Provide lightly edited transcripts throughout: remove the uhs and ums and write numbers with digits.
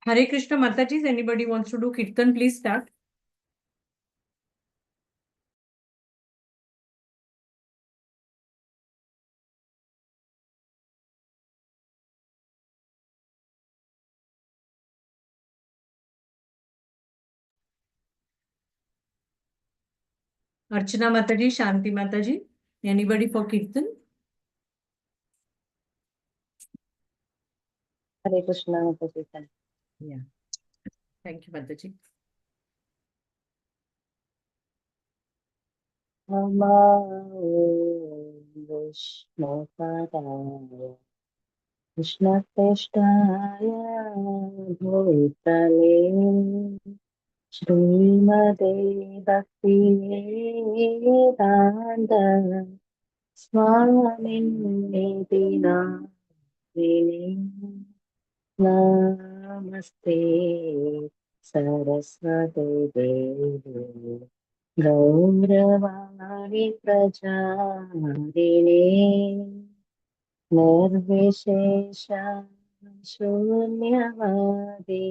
Hare Krishna Mataji, anybody wants to do Kirtan, please start. Archana Mataji, Shanti Mataji, anybody for Kirtan? Hare Krishna Mataji. Yeah. Thank you, Mataji. Vishnu Padaya Krishna Krishnaya Bhutale Srimade Bhakti Vedanta Swami Nidina Namaste Saraswati Devi Gauravani Prajadine Nirvishesha Shunyavadi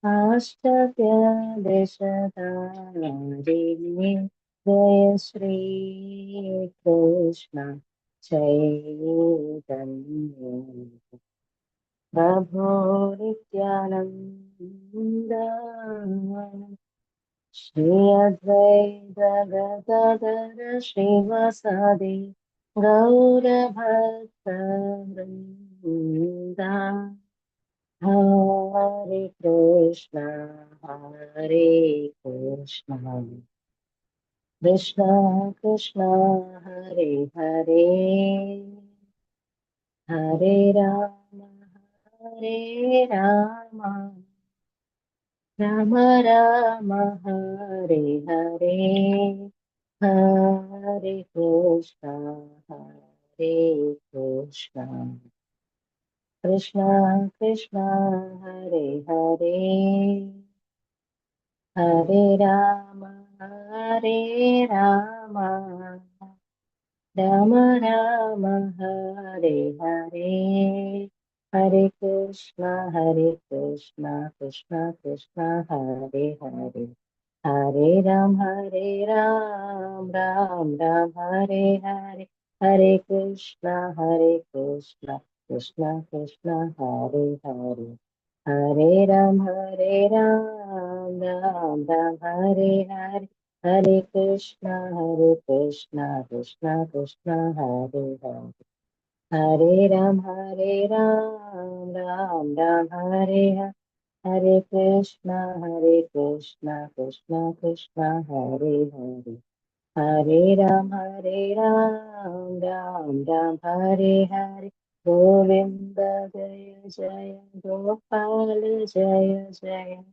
Ashtavya Deshadarine Jaya Shri Krishna Chaitanya Prabhu Nityananda Shri Advaita Gadadara Srivasadi Gaura Bhakta Vrinda Hare Krishna Krishna Krishna Hare Hare Hare Rama Hare Rama Rama Rama Hare Hare Hare Krishna Krishna Krishna Hare Hare Hare Rama Rama Rama Hare Hare Hare Krishna Krishna Krishna Hare Hare Hare Ram Ram Ram Hare Hare Hare Krishna Krishna Krishna Hare Hare Hare Ram Ram Ram Hare Hare Hare Krishna Krishna Krishna Hare Hare Hare Ram Ram Ram Hare Hare Hare Krishna Krishna Krishna Hare Hare Hare Ram Ram Hare Hare Govinda Jaya Jaya Gopal Jaya Jaya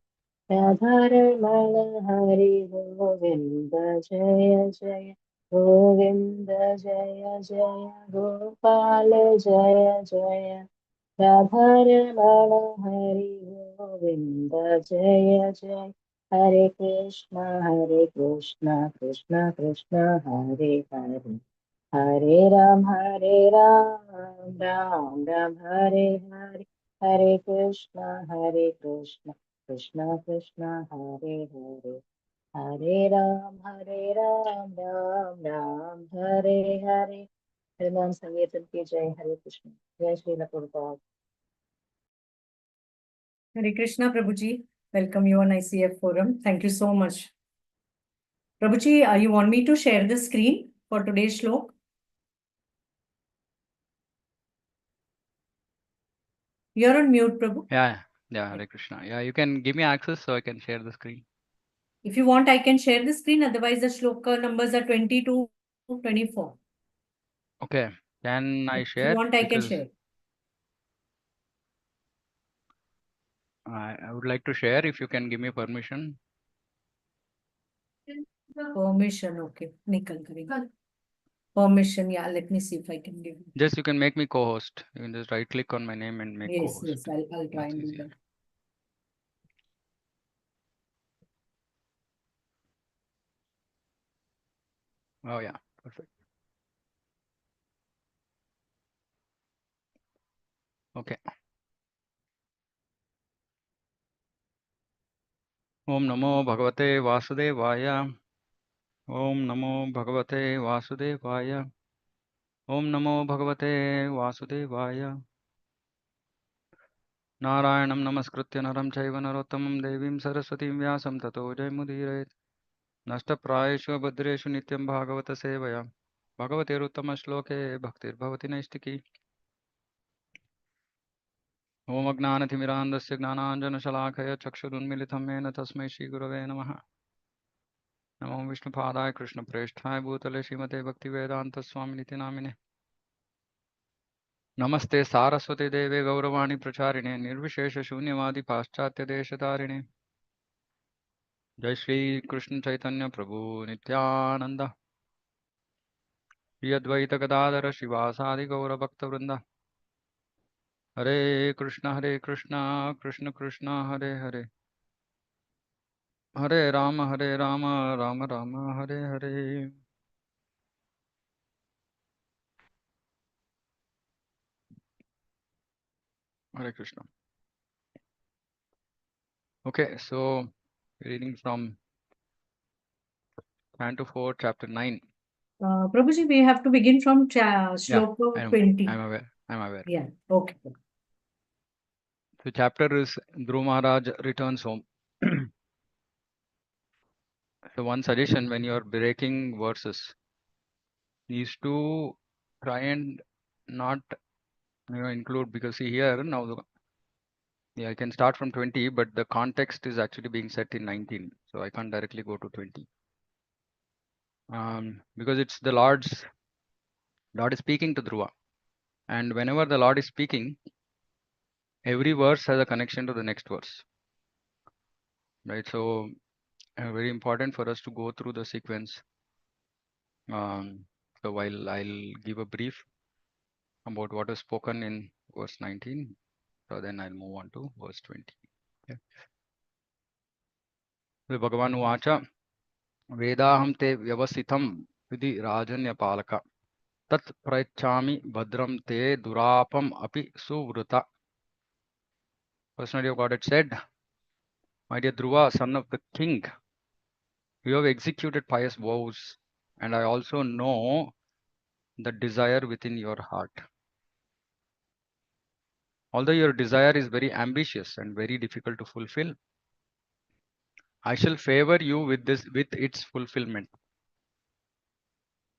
Radharamana Hari Govinda Jaya Jaya Govinda Jaya Jaya Gopal Jaya Jaya Radharamana Hari Govinda Jaya Jaya Hare Krishna Krishna Krishna Hare Hare Hare Ram Ram Ram Hare Hare Hare Krishna Krishna Krishna Hare Hare Hare Ram Ram Hare Hare हरिनाम संकीर्तन की जय हरे कृष्ण जय Shri Prabhupada Hare Krishna Prabhuji, welcome you on ICF forum. Thank you so much. Prabhuji, you want me to share the screen for today's shlok? You're on mute, Prabhu. Yeah, Hare Krishna. Yeah, you can give me access so I can share the screen. If you want, I can share the screen. Otherwise, the shloka numbers are 20 to 24. Okay, can I share? If you want, I can Because share. I would like to share if you can give me permission. Permission, okay. Nikal karega. Permission, yeah. Let me see if I can give you. Just you can make me co-host. You can just right click on my name and make co-host. Yes, I'll try and do that. Oh yeah, perfect. Okay. Om Namo Bhagavate Vasudevaya. Om Namo Bhagavate Vasudevaya. Om Namo Bhagavate Vasudevaya. Narayanam Namaskritya Naram Chaiva Narottamam Devim Saraswatim Vyasam Tato Jaymudirayet. Nashtaprayeshu Bhadreshu Nityam Bhagavata Sevaya. Bhagavate Uttama Shloke Bhaktir Bhavati Naistiki. Om Agnanathimirantasya Gnananjana Chakshurunmilitam Mena Tasmai Shri Gurave Namaha. Namo Vishnupadaya Krishna Preshthaya Bhutale Srimate Bhaktivedanta Swaminiti Namine. Namaste Saraswate Deve Gauravani Pracharine Nirvishesha Shunyavadi Paschatya Deshatarine. Jai Shri Krishna Chaitanya Prabhu Nityananda. Shri Advaita Gadadhara Shivasadi Gaura Bhakta Vrinda. Hare Krishna Krishna Krishna Hare Hare. Hare Rama Rama Rama Hare Hare. Hare Krishna. Okay, so reading from Canto 4, Chapter 9. Prabhuji, we have to begin from shloka I know. 20. I'm aware. Yeah, okay. The chapter is Dhruv Maharaj returns home. So one suggestion when you are breaking verses is to try and not include, because see here now I can start from 20, but the context is actually being set in 19, so I can't directly go to 20. Because it's the Lord is speaking to Dhruva, and whenever the Lord is speaking, every verse has a connection to the next verse, right? So very important for us to go through the sequence. So while I'll give a brief about what is spoken in verse 19, so then I'll move on to verse 20. Okay. So Bhagavan Uvacha Vedaham te vyavasitam vidhi rajanyapalaka tat praichami bhadram te durapam api suvruta. Personally, God had said, my dear Dhruva, son of the king, you have executed pious vows, and I also know the desire within your heart. Although your desire is very ambitious and very difficult to fulfill, I shall favor you with its fulfillment.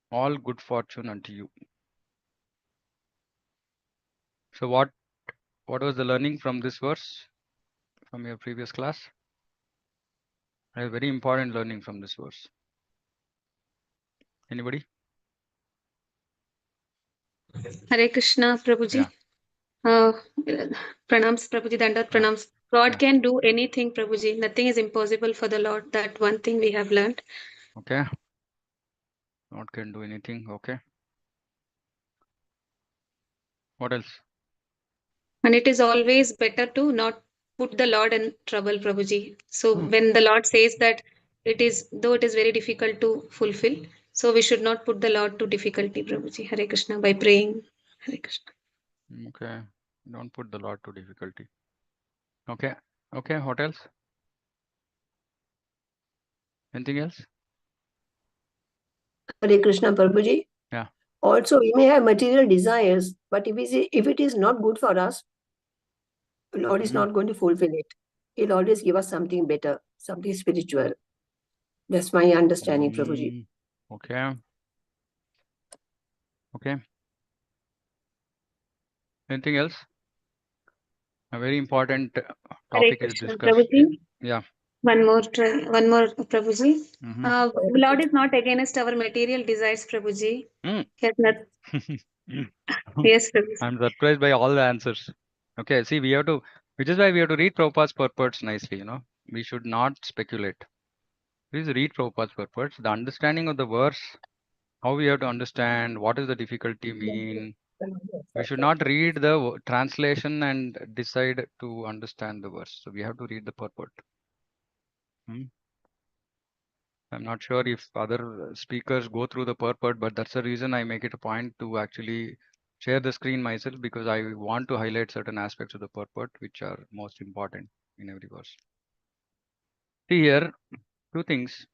All good fortune unto you. So what was the learning from this verse from your previous class? A very important learning from this verse. Anybody? Hare Krishna, Prabhuji. Yeah. Pranams, Prabhuji, Dandat Yeah. Pranams. God Yeah. can do anything, Prabhuji. Nothing is impossible for the Lord. That one thing we have learned. Okay. Lord can do anything. Okay. What else? And it is always better to not put the Lord in trouble, Prabhuji. So when the Lord says that though it is very difficult to fulfill, so we should not put the Lord to difficulty, Prabhuji. Hare Krishna, by praying. Hare Krishna. Okay. Don't put the Lord to difficulty. Okay. Okay. What else? Anything else? Hare Krishna, Prabhuji. Yeah. Also, we may have material desires, but if it is not good for us, the Lord is not going to fulfill it. He'll always give us something better, something spiritual. That's my understanding, Prabhuji. Okay. Okay. Anything else? A very important Hare topic is Krishna, discussed. Prabhuji. Yeah. One more, Prabhuji. Mhm. Lord is not against our material desires, Prabhuji. Mm. He has not. Yes, Prabhuji. I'm surprised by all the answers. Okay, see, which is why we have to read Prabhupada's purports nicely, We should not speculate. Please read Prabhupada's purports. The understanding of the verse, how we have to understand, what does the difficulty mean. We should not read the translation and decide to understand the verse. So we have to read the purport. I'm not sure if other speakers go through the purport, but that's the reason I make it a point to actually share the screen myself, because I want to highlight certain aspects of the purport which are most important in every verse. See here, two things.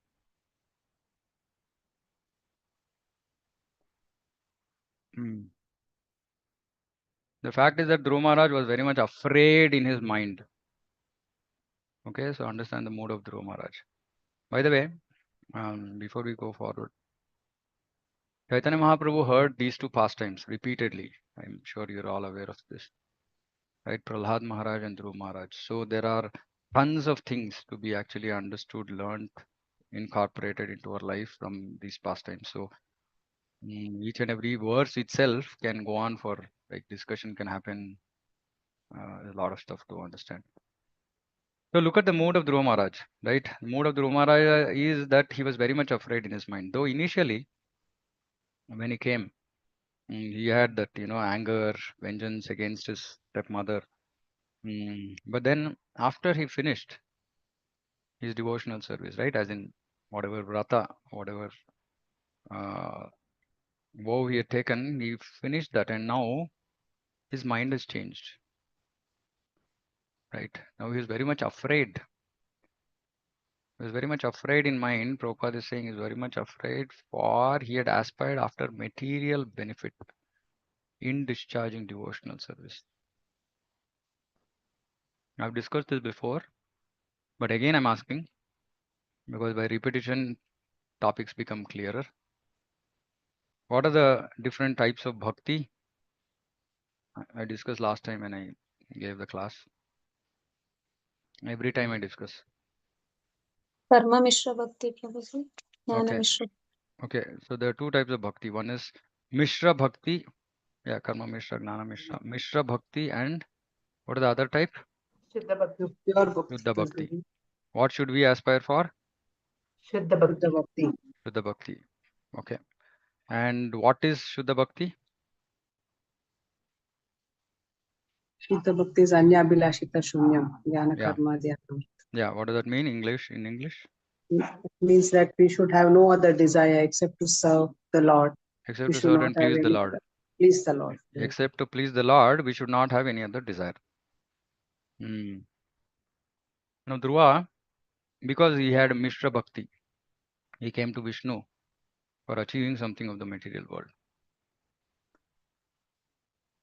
The fact is that Dhruva Maharaj was very much afraid in his mind. Okay, so understand the mood of Dhruva Maharaj. By the way, before we go forward, Chaitanya Mahaprabhu heard these two pastimes repeatedly. I'm sure you're all aware of this. Right, Prahlad Maharaj and Dhruva Maharaj. So there are tons of things to be actually understood, learned, incorporated into our life from these pastimes. So each and every verse itself can go on for, like, discussion can happen. A lot of stuff to understand. So look at the mood of Dhruva Maharaj, right? The mood of Dhruva Maharaj is that he was very much afraid in his mind. Though initially, when he came, he had that, anger, vengeance against his stepmother. But then after he finished his devotional service, right? As in whatever vrata, whatever vow he had taken, he finished that, and now his mind has changed. Right? Now he is very much afraid. He was very much afraid in mind. Prabhupada is saying he is very much afraid, for he had aspired after material benefit in discharging devotional service. I've discussed this before, but again I'm asking, because by repetition topics become clearer. What are the different types of bhakti? I discussed last time when I gave the class. Every time I discuss. Karma Mishra Bhakti, Prabhuji. Jnana Okay. Mishra. Okay, so there are two types of bhakti. One is Mishra Bhakti. Yeah, Karma Mishra, Gnana Mishra. Mishra Bhakti, and what is the other type? Shuddha Bhakti. Pure Bhakti. Shuddha Bhakti. What should we aspire for? Shuddha Bhakti. Shuddha Bhakti. Okay. And what is Shuddha Bhakti? Shuddha Bhakti is Anya Abhilashita Shunyam. Jnana Yeah. Karma Dhyana. Yeah, what does that mean in English? It means that we should have no other desire except to serve the Lord. Except We to should serve not and have please the any Lord. other. Please the Lord. Except to please the Lord, we should not have any other desire. Now Dhruva, because he had Mishra Bhakti, he came to Vishnu for achieving something of the material world.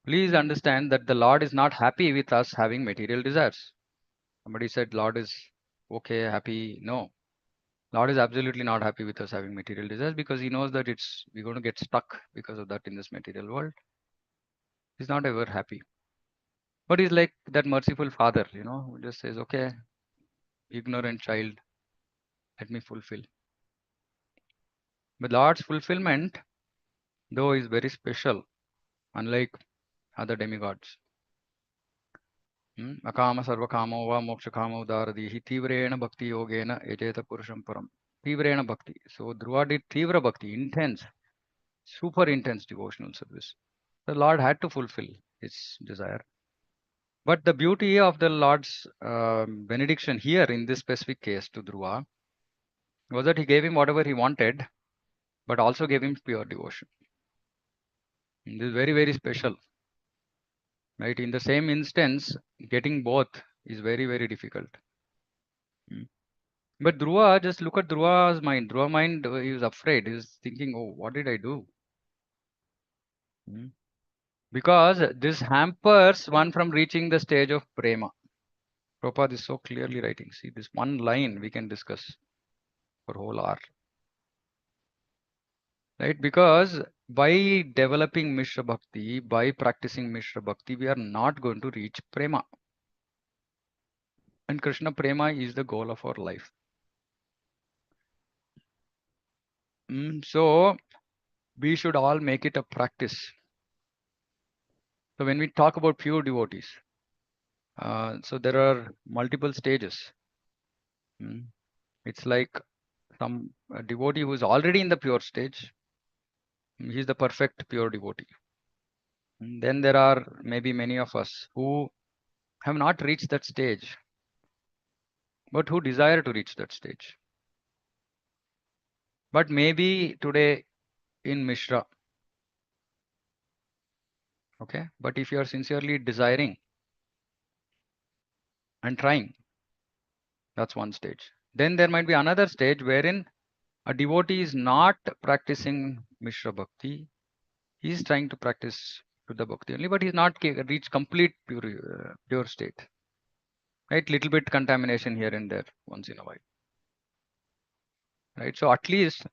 Please understand that the Lord is not happy with us having material desires. Somebody said Lord is okay, happy. No. Lord is absolutely not happy with us having material desires, because he knows that we're going to get stuck because of that in this material world. He's not ever happy. But he's like that merciful father, who just says, okay, ignorant child, let me fulfill. But Lord's fulfillment, though, is very special, unlike other demigods. Akama sarvakamo va mokshakamo daradihi tivrena bhakti yogena ejeta purusham param. Tivrena bhakti. So Dhruva did tivra bhakti, intense, super intense devotional service. The Lord had to fulfill his desire. But the beauty of the Lord's benediction here in this specific case to Dhruva was that he gave him whatever he wanted, but also gave him pure devotion. And this is very, very special. Right? In the same instance, getting both is very, very difficult. But Dhruva, just look at Dhruva's mind. Dhruva mind, he was afraid. He was thinking, oh, what did I do? Because this hampers one from reaching the stage of prema. Prabhupada is so clearly writing. See, this one line we can discuss for whole hour. Right? Because by developing Mishra Bhakti, by practicing Mishra Bhakti, we are not going to reach prema. And Krishna prema is the goal of our life. So we should all make it a practice. So when we talk about pure devotees, so there are multiple stages. It's like some devotee who is already in the pure stage. He's the perfect pure devotee. Then there are maybe many of us who have not reached that stage, but who desire to reach that stage. But maybe today in Mishra. Okay, but if you are sincerely desiring and trying, that's one stage. Then there might be another stage wherein a devotee is not practicing Mishra Bhakti. He is trying to practice Shuddha Bhakti only, but he's not reached complete pure state. Right? Little bit contamination here and there once in a while. Right? So at least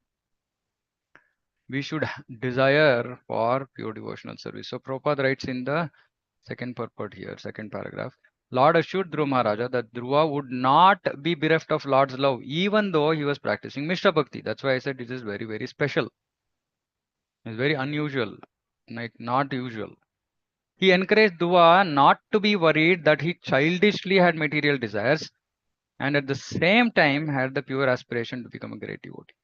we should desire for pure devotional service. So Prabhupada writes in the second purport here, second paragraph. Lord assured Dhruva Maharaja that Dhruva would not be bereft of Lord's love, even though he was practicing Mishra Bhakti. That's why I said this is very, very special. It's very unusual, like not usual. He encouraged Dhruva not to be worried that he childishly had material desires and at the same time had the pure aspiration to become a great devotee.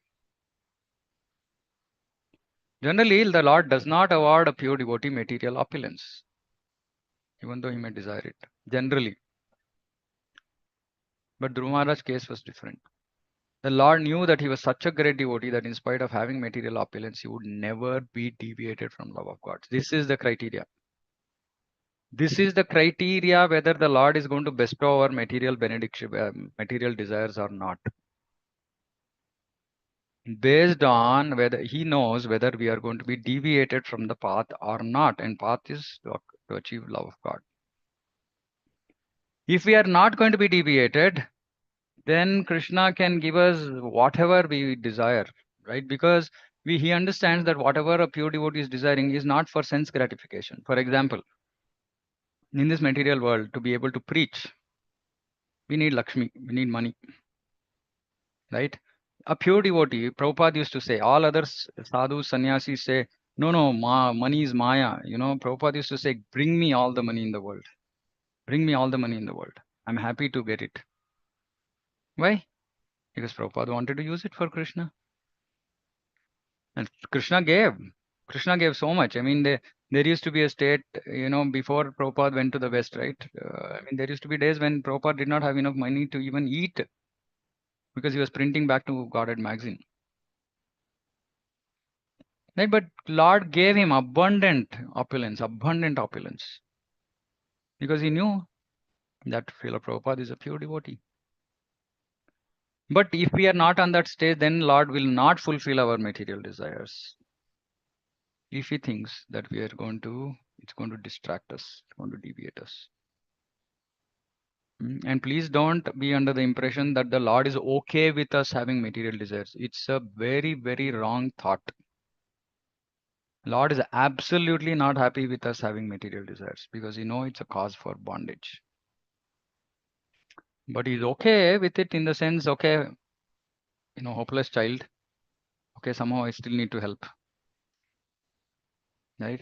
Generally, the Lord does not award a pure devotee material opulence, even though he may desire it. Generally. But Dhruva Maharaj's case was different. The Lord knew that he was such a great devotee that in spite of having material opulence, he would never be deviated from love of God. This is the criteria. This is the criteria whether the Lord is going to bestow our material benediction, material desires or not. Based on whether he knows whether we are going to be deviated from the path or not. And path is to achieve love of God. If we are not going to be deviated, then Krishna can give us whatever we desire, right? Because he understands that whatever a pure devotee is desiring is not for sense gratification. For example, in this material world, to be able to preach, we need Lakshmi, we need money, right? A pure devotee, Prabhupada used to say, all others, sadhus, sannyasis say, no, money is Maya. You know, Prabhupada used to say, bring me all the money in the world. Bring me all the money in the world. I'm happy to get it. Why? Because Prabhupada wanted to use it for Krishna. And Krishna gave so much. I mean, there used to be a state, you know, before Prabhupada went to the West, right? I mean, there used to be days when Prabhupada did not have enough money to even eat because he was printing back to Godhead magazine. Right? But Lord gave him abundant opulence, because he knew that Srila Prabhupada is a pure devotee. But if we are not on that stage, then Lord will not fulfill our material desires. If he thinks that it's going to distract us, it's going to deviate us. And please don't be under the impression that the Lord is okay with us having material desires. It's a very, very wrong thought. Lord is absolutely not happy with us having material desires because it's a cause for bondage. But he's okay with it in the sense, okay, hopeless child. Okay, somehow I still need to help. Right?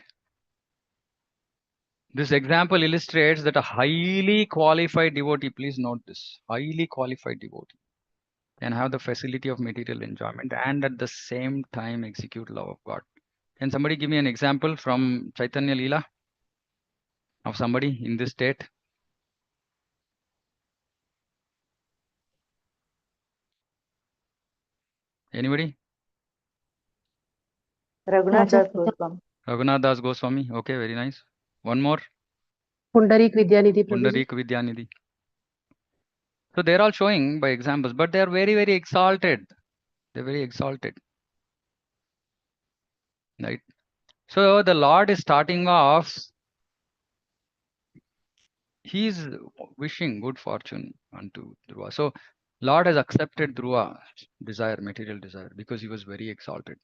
This example illustrates that a highly qualified devotee, please note this, highly qualified devotee can have the facility of material enjoyment and at the same time execute love of God. Can somebody give me an example from Chaitanya Leela of somebody in this state? Anybody? Raghunath Das Goswami. Raghunath Das Goswami. Okay, very nice. One more. Pundarik Vidyanidhi Prabhuji. Pundarik Vidyanidhi. So they're all showing by examples, but they're very, very exalted. They're very exalted. Right? So the Lord is starting off. He's wishing good fortune unto Dhruva. So Lord has accepted Dhruva's desire, material desire, because he was very exalted.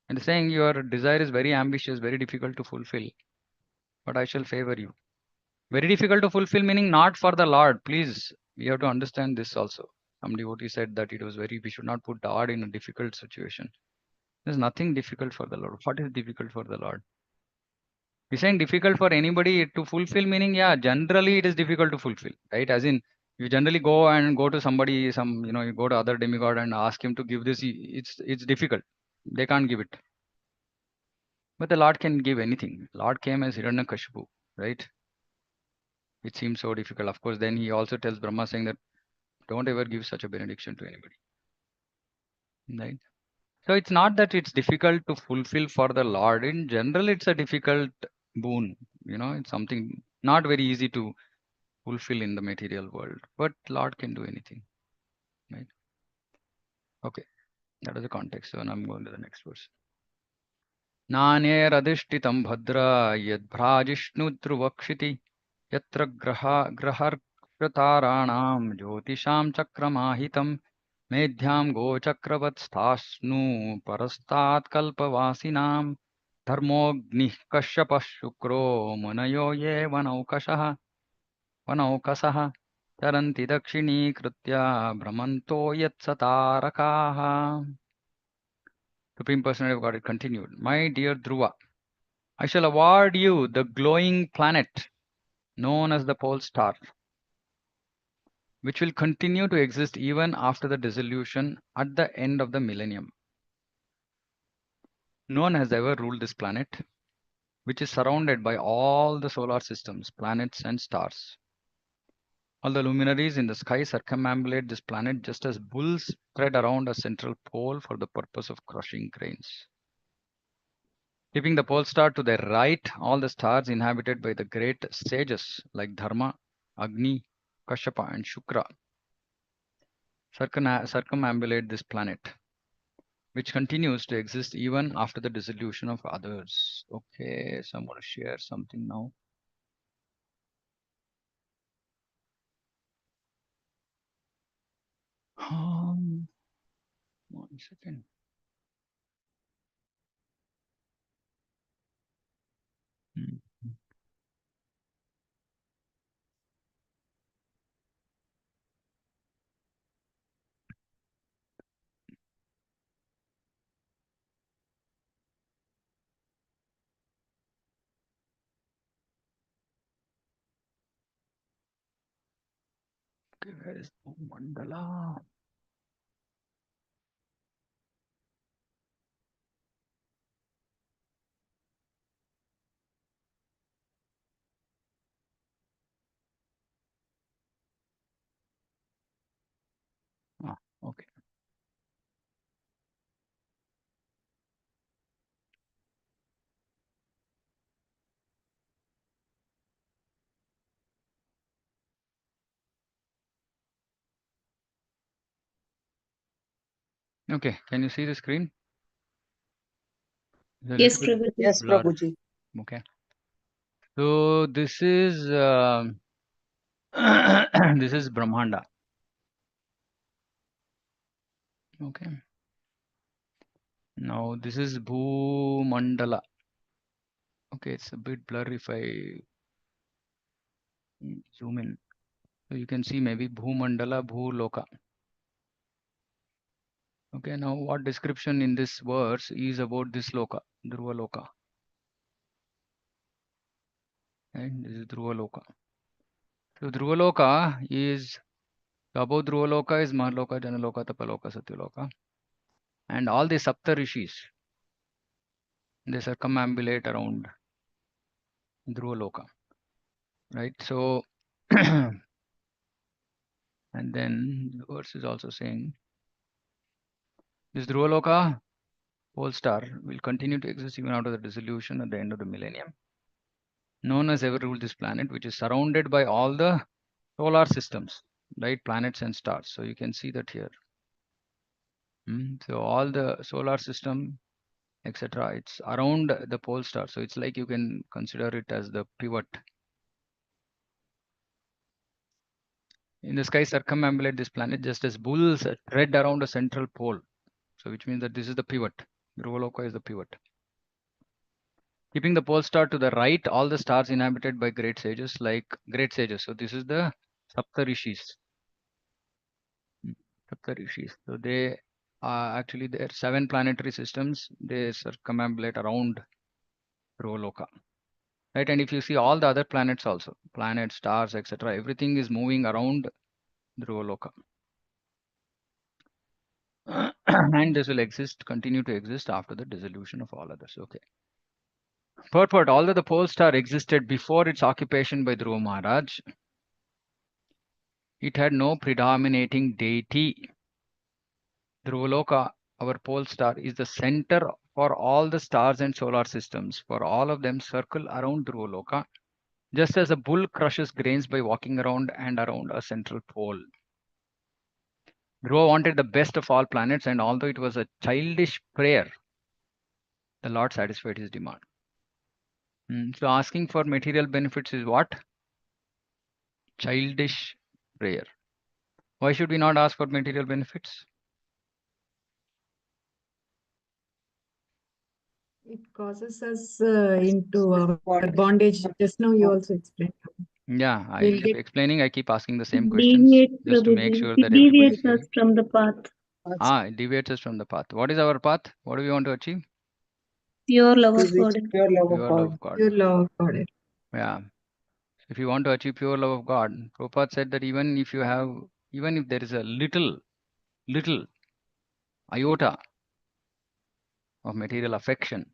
And saying your desire is very ambitious, very difficult to fulfill, but I shall favor you. Very difficult to fulfill, meaning not for the Lord. Please, we have to understand this also. Some devotee said that we should not put God in a difficult situation. There's nothing difficult for the Lord. What is difficult for the Lord? He's saying difficult for anybody to fulfill, meaning, yeah, generally it is difficult to fulfill, right? As in, you generally go to somebody, you go to other demigod and ask him to give this. It's difficult. They can't give it. But the Lord can give anything. Lord came as Hiranyakashipu, right? It seems so difficult. Of course, then he also tells Brahma saying that don't ever give such a benediction to anybody. Right? So it's not that it's difficult to fulfill for the Lord. In general, it's a difficult boon. It's something not very easy to fulfill in the material world. But Lord can do anything. Right? Okay, that is the context. So now I'm going to the next verse. नान्यैरधिष्ठितं भद्रा यद्भ्राजिष्णुध्रुवक्षिति यत्र ग्रहर्षताराणां ज्योतिषां चक्रमाहितं मेध्यां गोचक्रवत्स्थास्नु परस्तात् कल्पवासिनां धर्मोऽग्निः कश्यपः Syukuro मुनयो ये वनौकसः चरन्ति दक्षिणीकृत्य भ्रमन्तो यत्सतारकाः. Supreme Personality of Godhead continued, My dear Dhruva, I shall award you the glowing planet known as the pole star, which will continue to exist even after the dissolution at the end of the millennium. No one has ever ruled this planet, which is surrounded by all the solar systems, planets, and stars. All the luminaries in the sky circumambulate this planet just as bulls thread around a central pole for the purpose of crushing grains. Keeping the pole star to their right, all the stars inhabited by the great sages like Dharma, Agni, Kashyapa, and Shukra circumambulate this planet, which continues to exist even after the dissolution of others. Okay, so I'm going to share something now. One second. Okay, where is the mandala? Okay. Okay, can you see the screen? It's a Yes, little bit Prabhuji. Yes, blur. Prabhuji. Okay. So this is this is Brahmanda. Okay. Now this is Bhumandala. Okay, it's a bit blurry if I zoom in. So you can see maybe Bhumandala, Bhuloka. Okay, now what description in this verse is about this Loka, Dhruva Loka. And this is Dhruva Loka. So Dhruva Loka is, above Dhruva Loka is Mahaloka, Janaloka, Tapaloka, Satyaloka. And all the Sapta Rishis, they circumambulate around Dhruva Loka. Right? So, and then the verse is also saying, this Dhruva Loka, pole star, will continue to exist even after the dissolution at the end of the millennium. No one has ever ruled this planet, which is surrounded by all the solar systems, right? Planets and stars. So you can see that here. So all the solar system, etc., it's around the pole star. So it's like you can consider it as the pivot. In the sky circumambulate this planet just as bulls thread around a central pole. So which means that this is the pivot. Dhruvaloka is the pivot. Keeping the pole star to the right, all the stars inhabited by great sages. So this is the Sapta Rishis. Sapta Rishis. So they are actually there are 7 planetary systems. They circumambulate around Dhruvaloka. Right, and if you see all the other planets also, planets, stars, etc., everything is moving around Dhruvaloka. And this will continue to exist after the dissolution of all others. Okay. Purport, although the pole star existed before its occupation by Dhruva Maharaj, it had no predominating deity. Dhruvaloka, our pole star, is the center for all the stars and solar systems. For all of them circle around Dhruvaloka, just as a bull crushes grains by walking around and around a central pole. Dhruva wanted the best of all planets, and although it was a childish prayer, the Lord satisfied his demand. So asking for material benefits is what? Childish prayer. Why should we not ask for material benefits? It causes us into bondage. Just now you also explained. Yeah, I We'll keep get explaining. I keep asking the same questions Deviate, just to make Prabhuji. sure It that everybody is deviates us getting. from the path. It deviates us from the path. What is our path? What do we want to achieve? Pure love To of reach God. pure love of Pure love God. of God. your love of God. Yeah. If you want to achieve pure love of God, Prabhupada said that even if there is a little iota of material affection,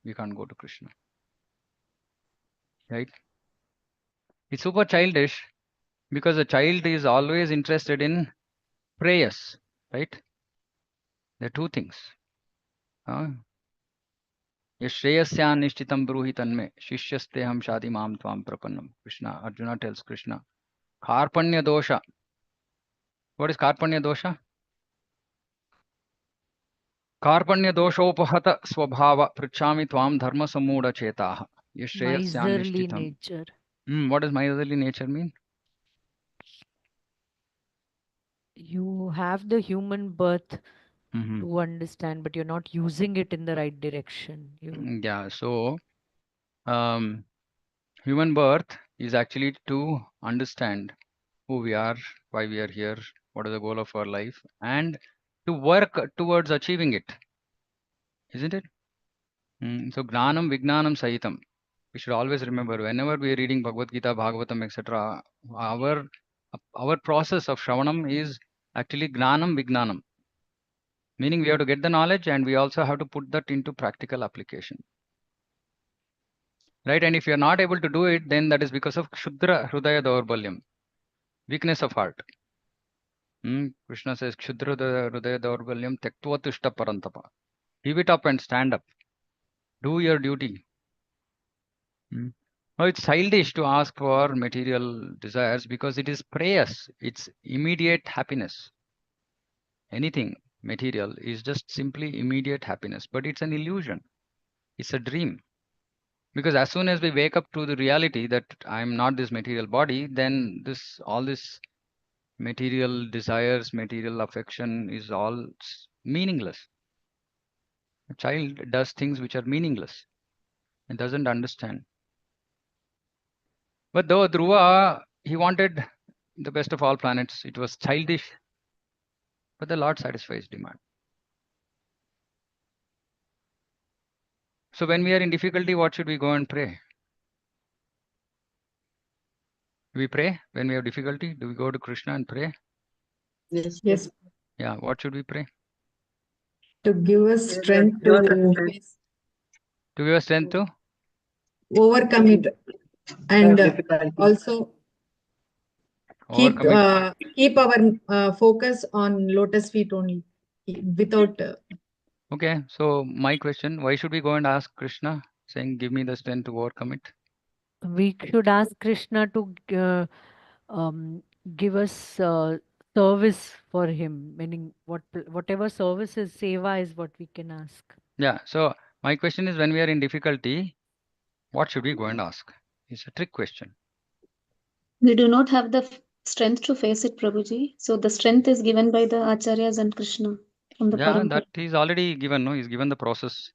you can't go to Krishna. Right? It's super childish because a child is always interested in prayers. Right? There are two things. Yashreyasya nishchitam bruhi tanme shishyaste ham shadi mam tvam prapannam. Krishna, Arjuna tells Krishna. Karpanya dosha. What is Karpanya dosha? Karpanya doshopahata swabhava prichami tvam dharma sammuda chetaha. Yashreyasya Miserly nishchitam. nature. What does miserly nature mean? You have the human birth Mhm. to understand, but you're not using it in the right direction. Yeah, so human birth is actually to understand who we are, why we are here, what is the goal of our life, and to work towards achieving it, isn't it? So Gnanam Vijnanam Sahitam. We should always remember whenever we are reading Bhagavad Gita, Bhagavatam, etc., our process of Shravanam is actually Gnanam Vijnanam. Meaning we have to get the knowledge and we also have to put that into practical application. Right? And if you are not able to do it, then that is because of Kshudra Hrudaya Daurbalyam, weakness of heart. Krishna says, Kshudra Hrudaya Daurbalyam Tektva Tushta Parantapa. Give it up and stand up. Do your duty. Now it's childish to ask for material desires because it is prayers. It's immediate happiness. Anything material is just simply immediate happiness, but it's an illusion. It's a dream. Because as soon as we wake up to the reality that I'm not this material body, then all this material desires, material affection is all meaningless. A child does things which are meaningless and doesn't understand. But though Dhruva, he wanted the best of all planets, it was childish, but the Lord satisfies demand. So when we are in difficulty, what should we go and pray? Do we pray when we have difficulty? Do we go to Krishna and pray? Yes. Yes, Yeah, what should we pray? to give us strength Give us to strength. To give us strength to? overcome it, and Difficulty. also keep Overcome it. keep our focus on lotus feet only, without Okay, so my question, why should we go and ask Krishna, saying, give me the strength to overcome it? We should ask Krishna to give us service for him, meaning whatever service is seva is what we can ask. Yeah, so my question is, when we are in difficulty, what should we go and ask? It's a trick question. We do not have the strength to face it, Prabhuji. So the strength is given by the Acharyas and Krishna from the Yeah, Parampara. that is already given, no? He's given the process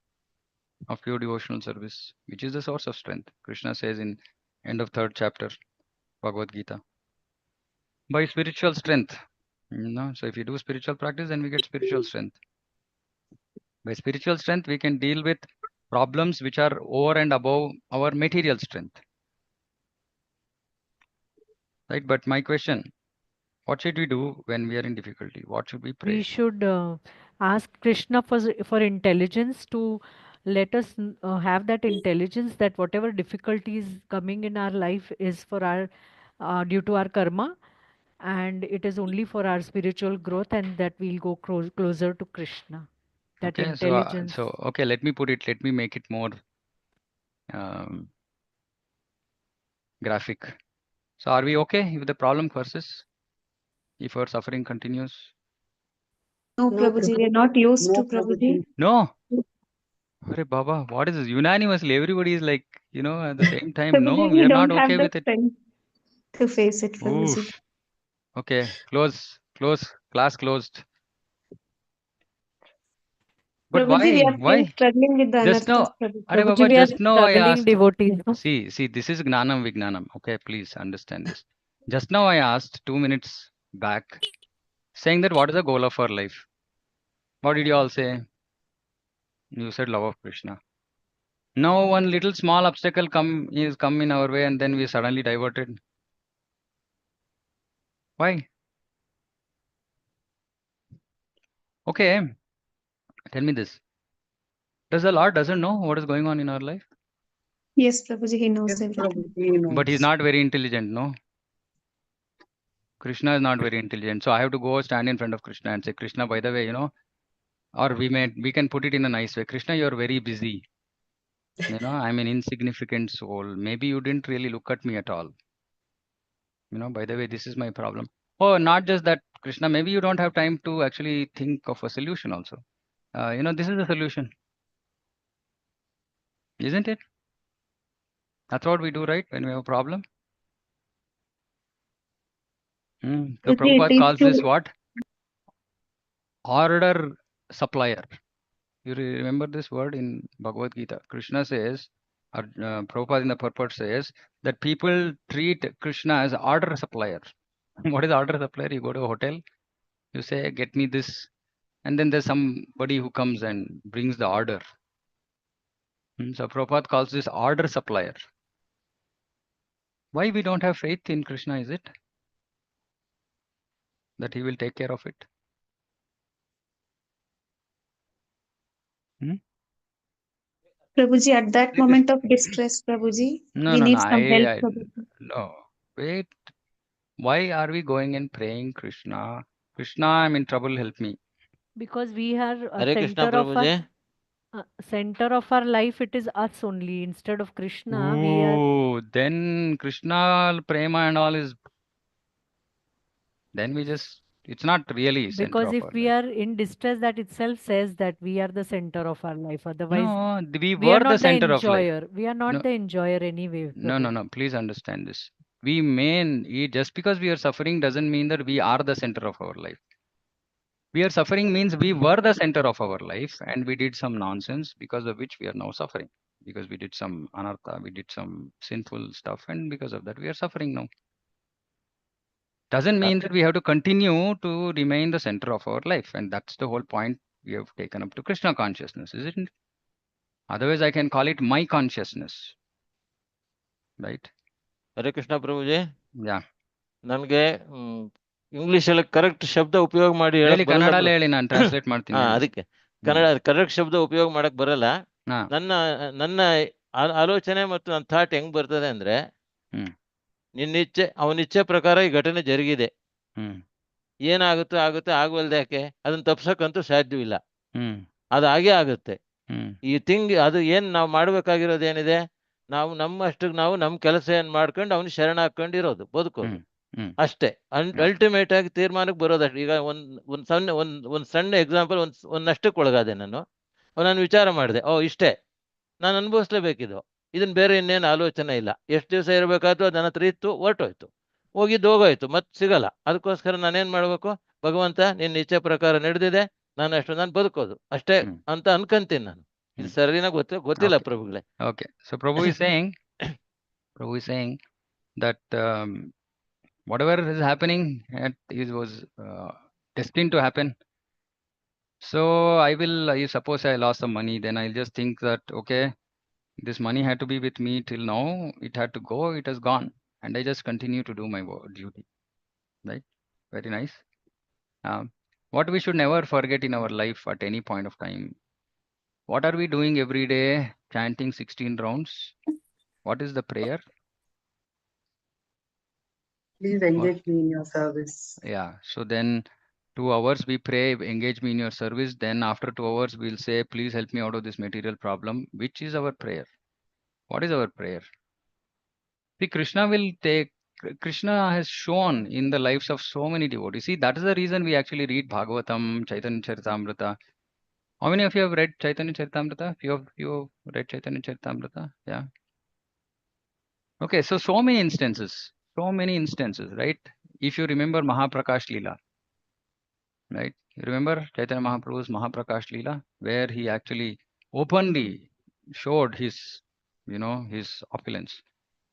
of pure devotional service, which is the source of strength. Krishna says in end of 3rd chapter, Bhagavad Gita. By spiritual strength. So if you do spiritual practice, then we get spiritual strength. By spiritual strength, we can deal with problems which are over and above our material strength. Right? But my question, what should we do when we are in difficulty? What should we pray? We should ask Krishna for intelligence to let us have that intelligence that whatever difficulties coming in our life is for our due to our karma, and it is only for our spiritual growth, and that we'll go closer to Krishna. That Okay, intelligence. so okay, let me make it more graphic. So are we okay if the problem persists? If our suffering continues? No, No, Prabhuji, we are not used No, to Prabhuji. Prabhuji. No. Arey Baba, what is this? Unanimously, everybody is like, at the same time, no, Prabhuji, we we are not don't have okay the with it. strength to face it, Prabhuji. Oof. Okay, close, class closed. But Prabhuji, we why? are still struggling with the Just anarthas, now, Prabhuji. Arey Prabhuji, Baba, we are just now I struggling asked. devotees. No? See, this is Gnanam Vijnanam. Okay, please understand this. Just now I asked 2 minutes back, saying that what is the goal of our life? What did you all say? You said love of Krishna. Now one little small obstacle come in our way, and then we suddenly diverted. Why? Okay, tell me this. Does the Lord doesn't know what is going on in our life? Yes, Prabhuji, he knows Yes, everything. Prabhuji, he But he's knows. not very intelligent, no? Krishna is not very intelligent. So I have to go stand in front of Krishna and say, Krishna, by the way, or we can put it in a nice way. Krishna, you're very busy. I'm an insignificant soul. Maybe you didn't really look at me at all. By the way, this is my problem. Oh, not just that, Krishna, maybe you don't have time to actually think of a solution also. This is the solution. Isn't it? That's what we do, right? When we have a problem. So Prabhuji, it Prabhupada is calls this to what? Order supplier. You remember this word in Bhagavad Gita? Krishna says, or Prabhupada in the purport says, that people treat Krishna as order supplier. What is order supplier? You go to a hotel, you say, get me this, and then there's somebody who comes and brings the order. So Prabhupada calls this order supplier. Why we don't have faith in Krishna, is it? That he will take care of it? Prabhuji, at that moment of distress, Prabhuji, No, we no, need no. some help, Prabhuji. No. Wait. Why are we going and praying Krishna? Krishna, I'm in trouble. Help me. Because we are a Hare Krishna, center of Prabhuji. center of our life. It is us only. Instead of Krishna, we are. Oh, then Krishna, Prema and all is. Then it's not really center Because of if our we life. are in distress, that itself says that we are the center of our life. Otherwise, No, we we are were the not the center of life. enjoyer. We are not No, the enjoyer anyway. no, Prabhu. no. Please understand this. Just because we are suffering doesn't mean that we are the center of our life. We are suffering means we were the center of our life and we did some nonsense because of which we are now suffering. Because we did some anartha, we did some sinful stuff, and because of that we are suffering now. Doesn't mean that we have to continue to remain the center of our life, and that's the whole point we have taken up to Krishna consciousness, isn't it? Otherwise, I can call it my consciousness, right? Hare Krishna, Prabhuji. Yeah. ನನಗೆ English ಅಲ್ಲಿ correct ಶಬ್ದ ಉಪಯೋಗ ಮಾಡಿ ಹೇಳಕ್ ಹೇಳಿ ಬರಲ್ಲ ಕನ್ನಡಲ್ಲೇ ಹೇಳಿ, ನಾನು ಟ್ರಾನ್ಸ್ಲೇಟ್ ಮಾಡ್ತೀನಿ. ಅದಕ್ಕೆ ಕನ್ನಡ ಕರೆಕ್ಟ್ ಶಬ್ದ ಉಪಯೋಗ ಮಾಡಕ್ ಬರಲ್ಲ. ನನ್ನ ಆಲೋಚನೆ ಮತ್ತು ನನ್ನ ಥಾಟ್ ಹೆಂಗ್ ಬರ್ತದೆ ಅಂದ್ರೆ, ಅವನಿಚ್ಛೆ ಪ್ರಕಾರ ಈ ಘಟನೆ ಜರುಗಿದೆ. ಏನಾಗುತ್ತೋ ಆಗುತ್ತೆ, ಆಗವಲ್ದು ಯಾಕೆ? ಅದನ್ನ ತಪ್ಸಕ್ಕಂತೂ ಸಾಧ್ಯವಿಲ್ಲ. ಅದು ಹಾಗೆ ಆಗುತ್ತೆ. ಈ ಅದು ಏನ್ ನಾವು ಮಾಡ್ಬೇಕಾಗಿರೋದೇನಿದೆ? ನಾವು ನಮ್ಮಷ್ಟಕ್ಕೆ ನಾವು ನಮ್ಮ ಕೆಲಸ ಏನ್ ಮಾಡ್ಕೊಂಡು ಅವ್ನು ಶರಣ ಹಾಕೊಂಡಿರೋದು, ಬದುಕೋದು ಅಷ್ಟೇ. ಅಲ್ಟಿಮೇಟ್ ಆಗಿ ತೀರ್ಮಾನಕ್ಕೆ ಬರೋದಷ್ಟೇ. ಈಗ ಒಂದ್ ಸಣ್ಣ ಎಕ್ಸಾಂಪಲ್, ಒಂದಷ್ಟಕ್ಕೆ ಒಳಗಾದೆ ನಾನು ವಿಚಾರ ಮಾಡಿದೆ, ಇಷ್ಟೇ ನಾನು ಅನುಭವಿಸ್ಲೇಬೇಕಿದು, ಇದನ್ನ ಬೇರೆ ಇನ್ನೇನು ಆಲೋಚನೆ ಇಲ್ಲ. ಎಷ್ಟು ದಿವಸ ಇರಬೇಕಾಯ್ತು ಅದು ನನ್ನ ಹತ್ರ ಇತ್ತು, ಹೊರಟೋಯ್ತು, ಹೋಗೋಯ್ತು, ಮತ್ತೆ ಸಿಗಲ್ಲ. ಅದಕ್ಕೋಸ್ಕರ ನಾನೇನ್ ಮಾಡ್ಬೇಕು? ಭಗವಂತ ನಿನ್ನ ಇಚ್ಛೆ ಪ್ರಕಾರ ನಡೆದಿದೆ, ನಾನು ಬದುಕೋದು ಅಷ್ಟೇ ಅಂತ ಅನ್ಕಂತೀನಿ ನಾನು. ಇದು ಸರಿನಾ? ಗೊತ್ತಿಲ್ಲ ಪ್ರಭುಗಳೇ. Okay, so Prabhu is saying that whatever is happening, it was destined to happen. So suppose I lost some money, then I'll just think that, okay, this money had to be with me till now, it had to go, it has gone, and I just continue to do my duty, right? Very nice. What we should never forget in our life at any point of time, what are we doing every day? Chanting 16 rounds. What is the prayer? Please engage me in your service. Yeah, so then 2 hours we pray, engage me in your service. Then after 2 hours we'll say, please help me out of this material problem. Which is our prayer? What is our prayer? See, Krishna will take Krishna has shown in the lives of so many devotees. See, that is the reason we actually read Bhagavatam, Chaitanya Charitamrita. How many of you have read Chaitanya Charitamrita? Few of you read Chaitanya Charitamrita? Yeah. Okay, so many instances, right? If you remember Mahaprakash Leela, right? You remember Chaitanya Mahaprabhu's Mahaprakash Leela, where he actually openly showed his, his opulence.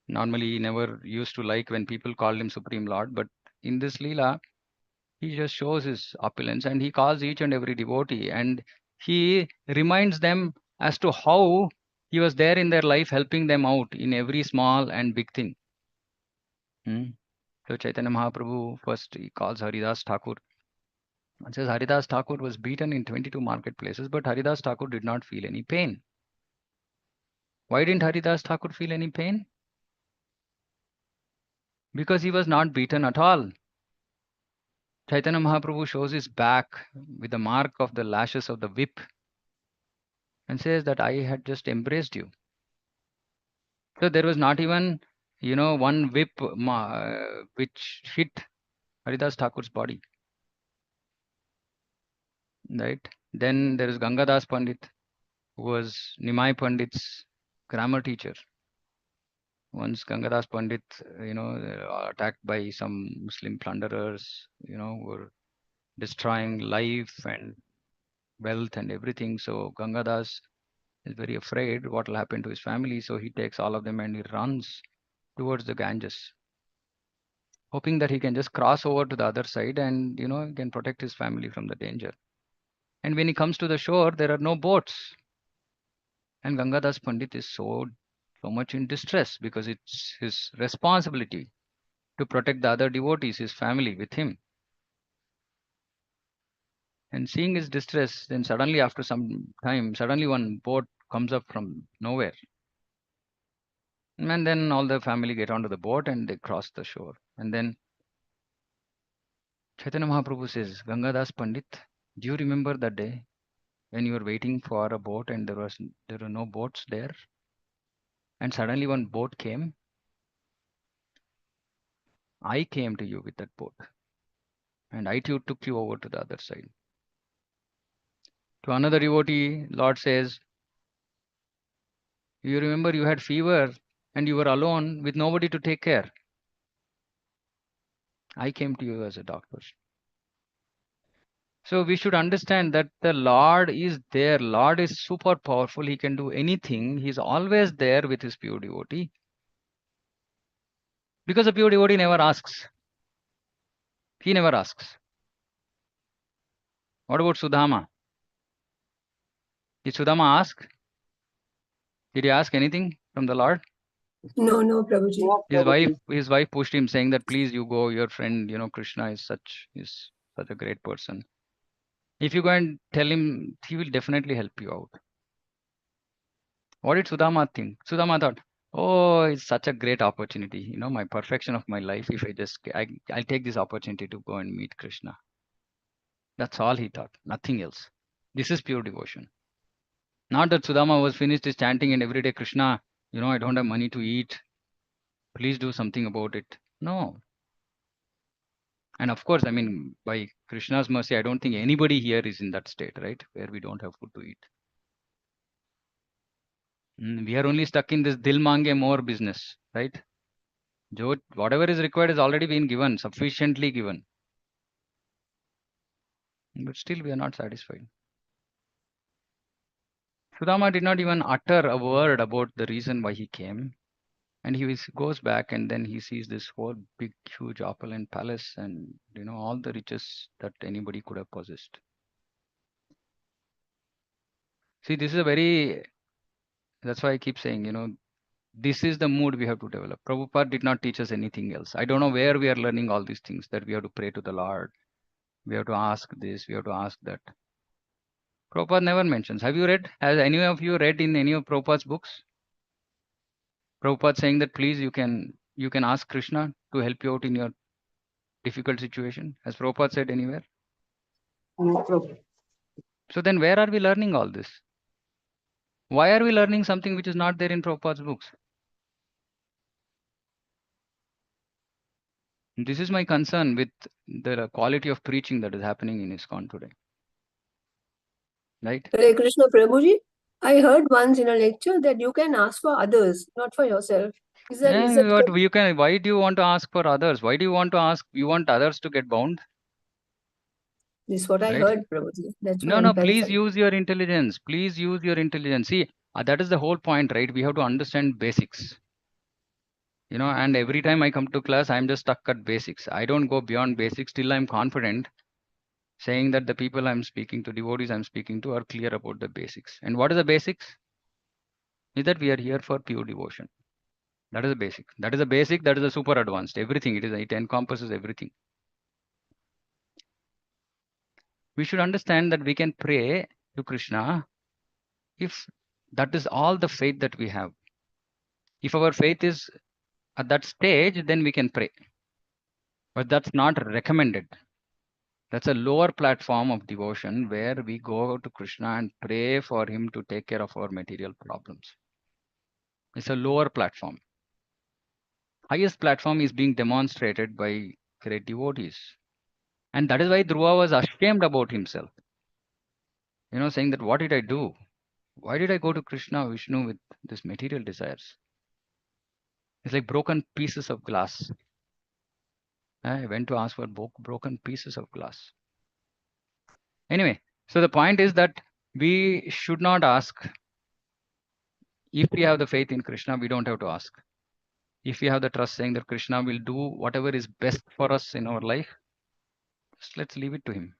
Normally, he never used to like when people called him Supreme Lord, but in this Leela, he just shows his opulence and he calls each and every devotee and he reminds them as to how he was there in their life, helping them out in every small and big thing. So Chaitanya Mahaprabhu first he calls Haridas Thakur. It says Haridas Thakur was beaten in 22 marketplaces, but Haridas Thakur did not feel any pain. Why didn't Haridas Thakur feel any pain? Because he was not beaten at all. Chaitanya Mahaprabhu shows his back with the mark of the lashes of the whip and says that I had just embraced you. So there was not even, one whip which hit Haridas Thakur's body. Right? Then there is Gangadas Pandit, who was Nimai Pandit's grammar teacher. Once Gangadas Pandit, attacked by some Muslim plunderers, were destroying life and wealth and everything. So Gangadas is very afraid what will happen to his family. So he takes all of them and he runs towards the Ganges, hoping that he can just cross over to the other side and, he can protect his family from the danger. And when he comes to the shore, there are no boats. And Gangadas Pandit is so much in distress because it's his responsibility to protect the other devotees, his family with him. And seeing his distress, then suddenly after some time, suddenly one boat comes up from nowhere. And then all the family get onto the boat and they cross the shore. And then Chaitanya Mahaprabhu says, Gangadas Pandit, do you remember that day when you were waiting for a boat and there were no boats there? And suddenly one boat came. I came to you with that boat. And I too took you over to the other side. To another devotee, Lord says, you remember you had fever and you were alone with nobody to take care. I came to you as a doctor. So we should understand that the Lord is there. Lord is super powerful. He can do anything. He's always there with his pure devotee. Because a pure devotee never asks. He never asks. What about Sudama? Did Sudama ask? Did he ask anything from the Lord? No, Prabhuji. His wife pushed him, saying that please you go. Your friend, Krishna is such a great person. If you go and tell him, he will definitely help you out. What did Sudama think? Sudama thought, oh, it's such a great opportunity. My perfection of my life. If I'll take this opportunity to go and meet Krishna. That's all he thought. Nothing else. This is pure devotion. Not that Sudama was finished his chanting and every day, Krishna, I don't have money to eat. Please do something about it. No. And of course, by Krishna's mercy, I don't think anybody here is in that state, right? Where we don't have food to eat. We are only stuck in this dil mange more business, right? Whatever is required has already been given, sufficiently given. But still we are not satisfied. Sudama did not even utter a word about the reason why he came. And he goes back and then he sees this whole big, huge opulent palace and, all the riches that anybody could have possessed. See, this is that's why I keep saying, this is the mood we have to develop. Prabhupada did not teach us anything else. I don't know where we are learning all these things, that we have to pray to the Lord. We have to ask this, we have to ask that. Prabhupada never mentions. Has any of you read in any of Prabhupada's books? Prabhupada saying that please you can ask Krishna to help you out in your difficult situation. Has Prabhupada said anywhere? No, Prabhupada. So then where are we learning all this? Why are we learning something which is not there in Prabhupada's books? This is my concern with the quality of preaching that is happening in ISKCON today. Right? Hare Krishna Prabhuji, I heard once in a lecture that you can ask for others, not for yourself. Is that What correct? you can? Why do you want to ask for others? Why do you want to ask? You want others to get bound? This is what I Right? heard, Prabhuji. That's why No, I'm no. Please clarifying. use your intelligence. Please use your intelligence. See, that is the whole point, right? We have to understand basics. You know, and every time I come to class, I'm just stuck at basics. I don't go beyond basics till I'm confident, saying that the people I'm speaking to, devotees I'm speaking to, are clear about the basics. And what is the basics? Is that we are here for pure devotion. That is the basic. That is the basic. That is the super advanced. Everything. It encompasses everything. We should understand that we can pray to Krishna if that is all the faith that we have. If our faith is at that stage, then we can pray. But that's not recommended. That's a lower platform of devotion where we go to Krishna and pray for him to take care of our material problems. It's a lower platform. Highest platform is being demonstrated by great devotees. And that is why Dhruva was ashamed about himself. You know, saying that, what did I do? Why did I go to Krishna, Vishnu with this material desires? It's like broken pieces of glass. I went to ask for broken pieces of glass. Anyway, so the point is that we should not ask. If we have the faith in Krishna, we don't have to ask. If we have the trust saying that Krishna will do whatever is best for us in our life, just let's leave it to him.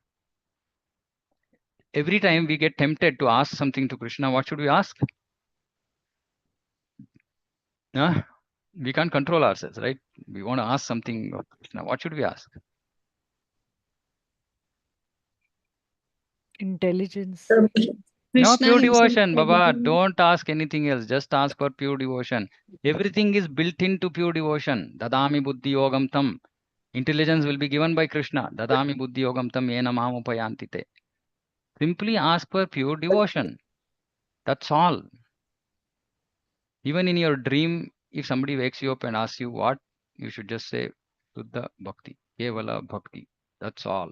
Every time we get tempted to ask something to Krishna, what should we ask? We can't control ourselves, right? We want to ask something of Krishna. What should we ask? Intelligence. No, Krishna pure himself devotion, said Baba. that. Don't ask anything else. Just ask for pure devotion. Everything is built into pure devotion. Dadami buddhi yogam tam. Intelligence will be given by Krishna. Dadami buddhi yogam tam yena mam upayantite. Simply ask for pure devotion. That's all. Even in your dream, if somebody wakes you up and asks you what, you should just say Suddha Bhakti, Kevala Bhakti. That's all.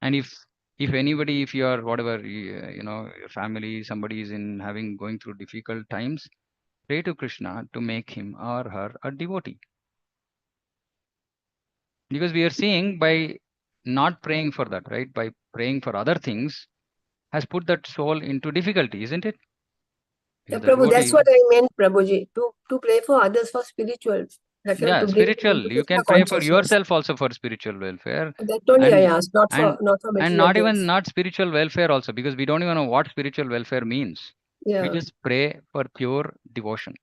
And if anybody, if you are whatever, you know, your family, somebody is going through difficult times, pray to Krishna to make him or her a devotee. Because we are seeing by not praying for that, right? By praying for other things, has put that soul into difficulty, isn't it? Yeah, Because the Prabhu, that's devotee, what I meant, Prabhuji, to pray for others for spiritual. That yeah, to bring them spiritual. into You Krishna can pray for consciousness. yourself also for spiritual welfare, That only I and asked, not and for and material not even things. not spiritual welfare also, because we don't even know what spiritual welfare means. We Yeah. just pray for pure devotion.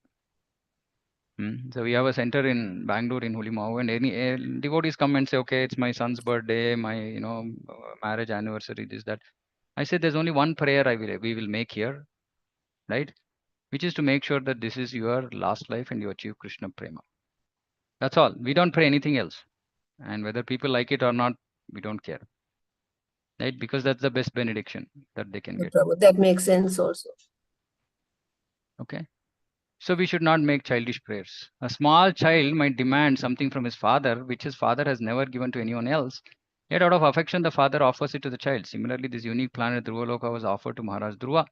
So we have a center in Bangalore in Hulimau, and any devotees come and say, okay, it's my son's birthday, my marriage anniversary, this that. I said there's only one prayer we will make here, right? Which is to make sure that this is your last life and you achieve Krishna Prema. That's all. We don't pray anything else. And whether people like it or not, we don't care. Right? Because that's the best benediction that they can get. Prabhu, that makes sense also. Okay. So we should not make childish prayers. A small child might demand something from his father, which his father has never given to anyone else. Yet out of affection, the father offers it to the child. Similarly, this unique planet Dhruvaloka was offered to Maharaj Dhruva.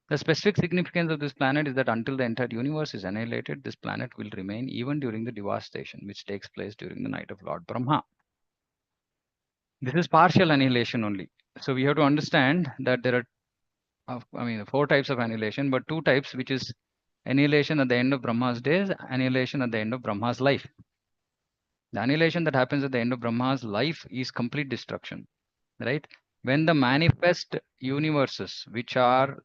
The specific significance of this planet is that until the entire universe is annihilated, this planet will remain even during the devastation, which takes place during the night of Lord Brahma. This is partial annihilation only. So we have to understand that there are, 4 types of annihilation, but 2 types, which is annihilation at the end of Brahma's days, annihilation at the end of Brahma's life. The annihilation that happens at the end of Brahma's life is complete destruction, right? When the manifest universes, which are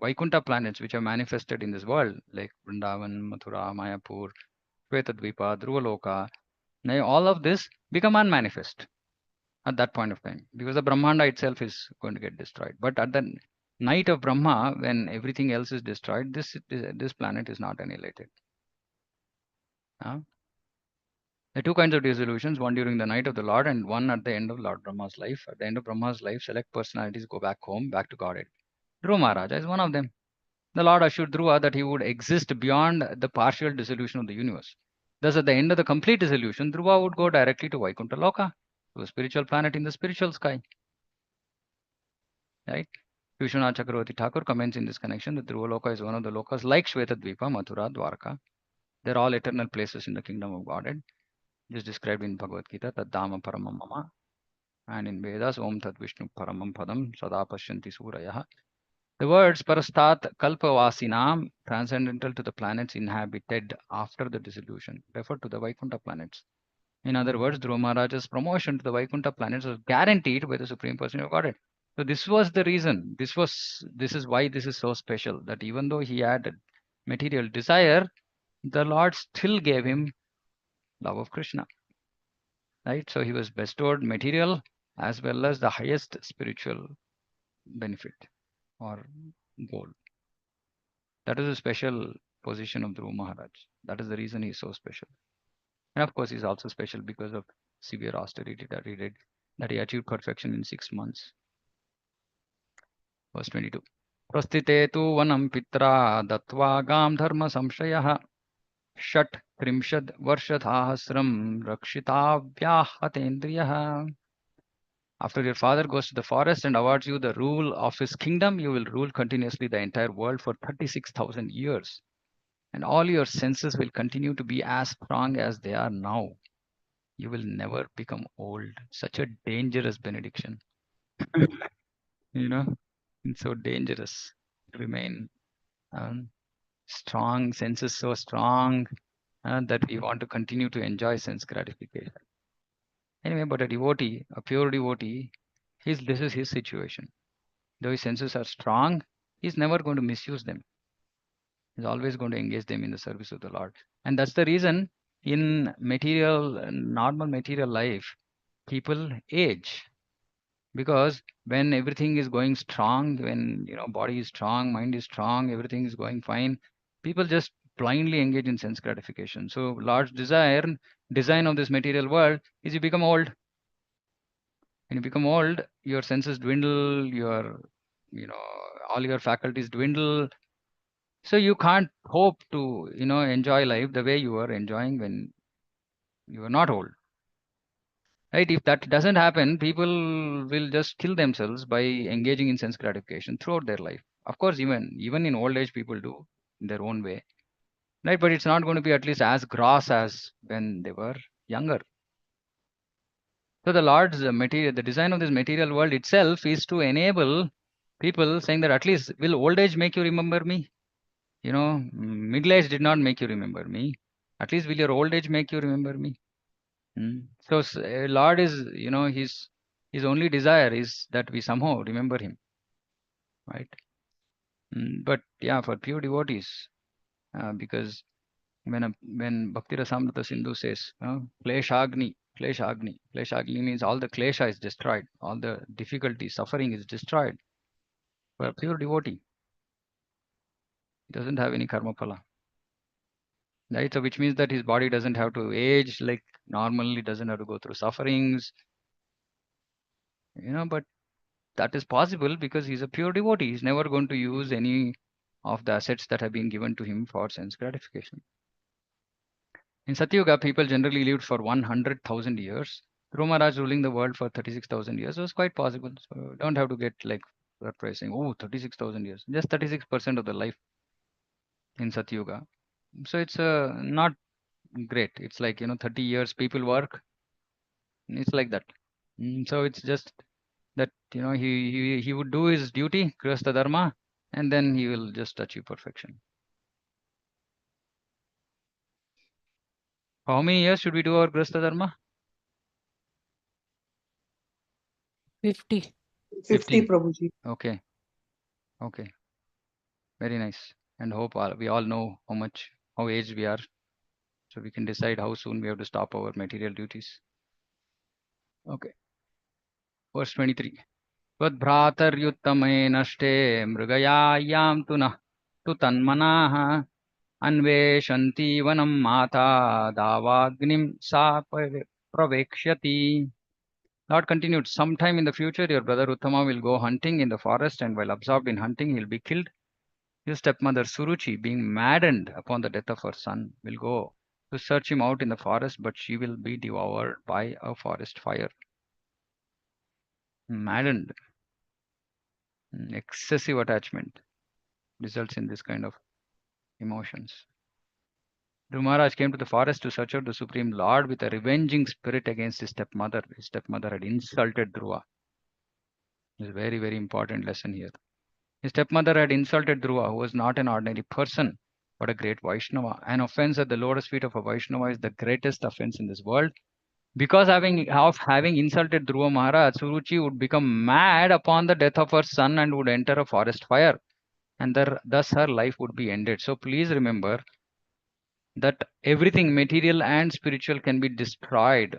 Vaikuntha planets, which are manifested in this world, like Vrindavan, Mathura, Mayapur, Shvetadvipa, Dhruvaloka, now all of this become unmanifest at that point of time, because the Brahmanda itself is going to get destroyed. But at the night of Brahma, when everything else is destroyed, this planet is not annihilated. There are 2 kinds of dissolutions, one during the night of the Lord and one at the end of Lord Brahma's life. At the end of Brahma's life, select personalities go back home, back to Godhead. Dhruva Maharaja is one of them. the Lord assured Dhruva that he would exist beyond the partial dissolution of the universe. Thus, at the end of the complete dissolution, Dhruva would go directly to Vaikuntha Loka, to a spiritual planet in the spiritual sky. Right? Vishwanath Chakravarti Thakur comments in this connection that Dhruva Loka is one of the lokas like Shvetadvipa, Mathura, Dwarka. They're all eternal places in the kingdom of Godhead. Just described in Bhagavad Gita, Tad Dhamma Paramam Mama. And in Vedas, Om Tad Vishnu Paramam Padam Sada Pashyanti Surayah. The words Parastat Kalpavasinam, transcendental to the planets inhabited after the dissolution, refer to the Vaikuntha planets. In other words, Dhruva Maharaja's promotion to the Vaikuntha planets was guaranteed by the Supreme Person of Godhead. So this was the reason. This is why this is so special. That even though he had material desire, the Lord still gave him love of Krishna. Right? So he was bestowed material as well as the highest spiritual benefit or goal. That is a special position of Dhruva Maharaj. That is the reason he is so special. And of course, he is also special because of severe austerity that he did, that he achieved perfection in 6 months. Verse 22. Prasthite tu vanam pitra datva gam dharma samshayah shat trimshad varshadhasram rakshitavyahatendriyah. After your father goes to the forest and awards you the rule of his kingdom, you will rule continuously the entire world for 36,000 years. And all your senses will continue to be as strong as they are now. You will never become old. Such a dangerous benediction. You know, it's so dangerous to remain strong, senses so strong that we want to continue to enjoy sense gratification. Anyway, but a devotee, a pure devotee, this is his situation. Though his senses are strong, he's never going to misuse them. He's always going to engage them in the service of the Lord. And that's the reason in normal material life, people age. Because when everything is going strong, when body is strong, mind is strong, everything is going fine, people just blindly engage in sense gratification. So Lord's design of this material world is you become old. When you become old, your senses dwindle, all your faculties dwindle. So you can't hope to, enjoy life the way you were enjoying when you were not old. Right? If that doesn't happen, people will just kill themselves by engaging in sense gratification throughout their life. Of course, even in old age, people do in their own way. Right? But it's not going to be at least as gross as when they were younger. So the Lord's the design of this material world itself is to enable people, saying that at least will old age make you remember me? Middle age did not make you remember me. At least will your old age make you remember me? So Lord is, his only desire is that we somehow remember him. Right? But yeah, for pure devotees, because when Bhakti Rasamrita Sindhu says, Kleshagni means all the klesha is destroyed, all the difficulty, suffering is destroyed. For a pure devotee, he doesn't have any karma phala. Right? So which means that his body doesn't have to age like normally, doesn't have to go through sufferings. But that is possible because he's a pure devotee. He's never going to use any of the assets that have been given to him for sense gratification. In Satyuga, people generally lived for 100,000 years. Dhruva Maharaj ruling the world for 36,000 years was quite possible. So you don't have to get like surprised saying, oh, 36,000 years. Just 36% of the life in Satyuga. So it's not great. It's like, 30 years people work. It's like that. So it's just that, he would do his duty, Grihastha Dharma, and then he will just achieve perfection. How many years should we do our Grihastha Dharma? 50. 50, Prabhuji. Okay. Very nice. And hope we all know how aged we are. So we can decide how soon we have to stop our material duties. Okay. Verse 23. Vadbhrataryuttame nashte mrigayayam tunah tu tanmanaha anveshanti vanam mata davagnim sa pravekshati. Lord continued, sometime in the future, your brother Uttama will go hunting in the forest, and while absorbed in hunting, he will be killed. His stepmother Suruchi, being maddened upon the death of her son, will go to search him out in the forest, but she will be devoured by a forest fire. Maddened. Excessive attachment results in this kind of emotions. Dhruva Maharaj came to the forest to search out the Supreme Lord with a revenging spirit against his stepmother. His stepmother had insulted Dhruva. It's a very, very important lesson here. His stepmother had insulted Dhruva, who was not an ordinary person, but a great Vaishnava. An offense at the lotus feet of a Vaishnava is the greatest offense in this world. Because of having insulted Dhruva Maharaj, Suruchi would become mad upon the death of her son and would enter a forest fire. And thus her life would be ended. So please remember that everything material and spiritual can be destroyed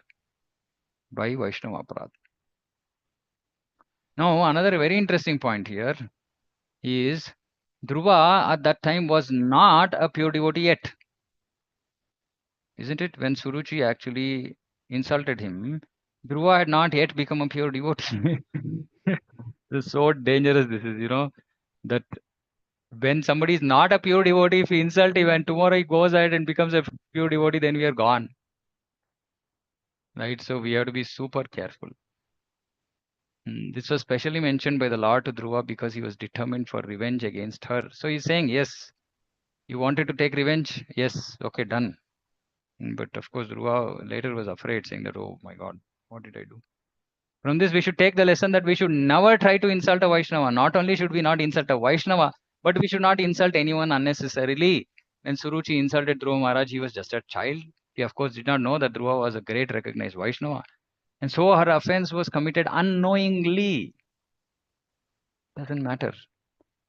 by Vaishnava Aparadha. Now, another very interesting point here is Dhruva at that time was not a pure devotee yet. Isn't it? When Suruchi actually insulted him, Dhruva had not yet become a pure devotee. It's so dangerous this is, that when somebody is not a pure devotee, if we insult him and tomorrow he goes ahead and becomes a pure devotee, then we are gone. Right? So we have to be super careful. This was specially mentioned by the Lord to Dhruva because he was determined for revenge against her. So he's saying, yes, you wanted to take revenge? Yes, okay, done. But of course, Dhruva later was afraid, saying that, oh my God, what did I do? From this, we should take the lesson that we should never try to insult a Vaishnava. Not only should we not insult a Vaishnava, but we should not insult anyone unnecessarily. When Suruchi insulted Dhruva Maharaj, he was just a child. He, of course, did not know that Dhruva was a great recognized Vaishnava. And so her offense was committed unknowingly. Doesn't matter.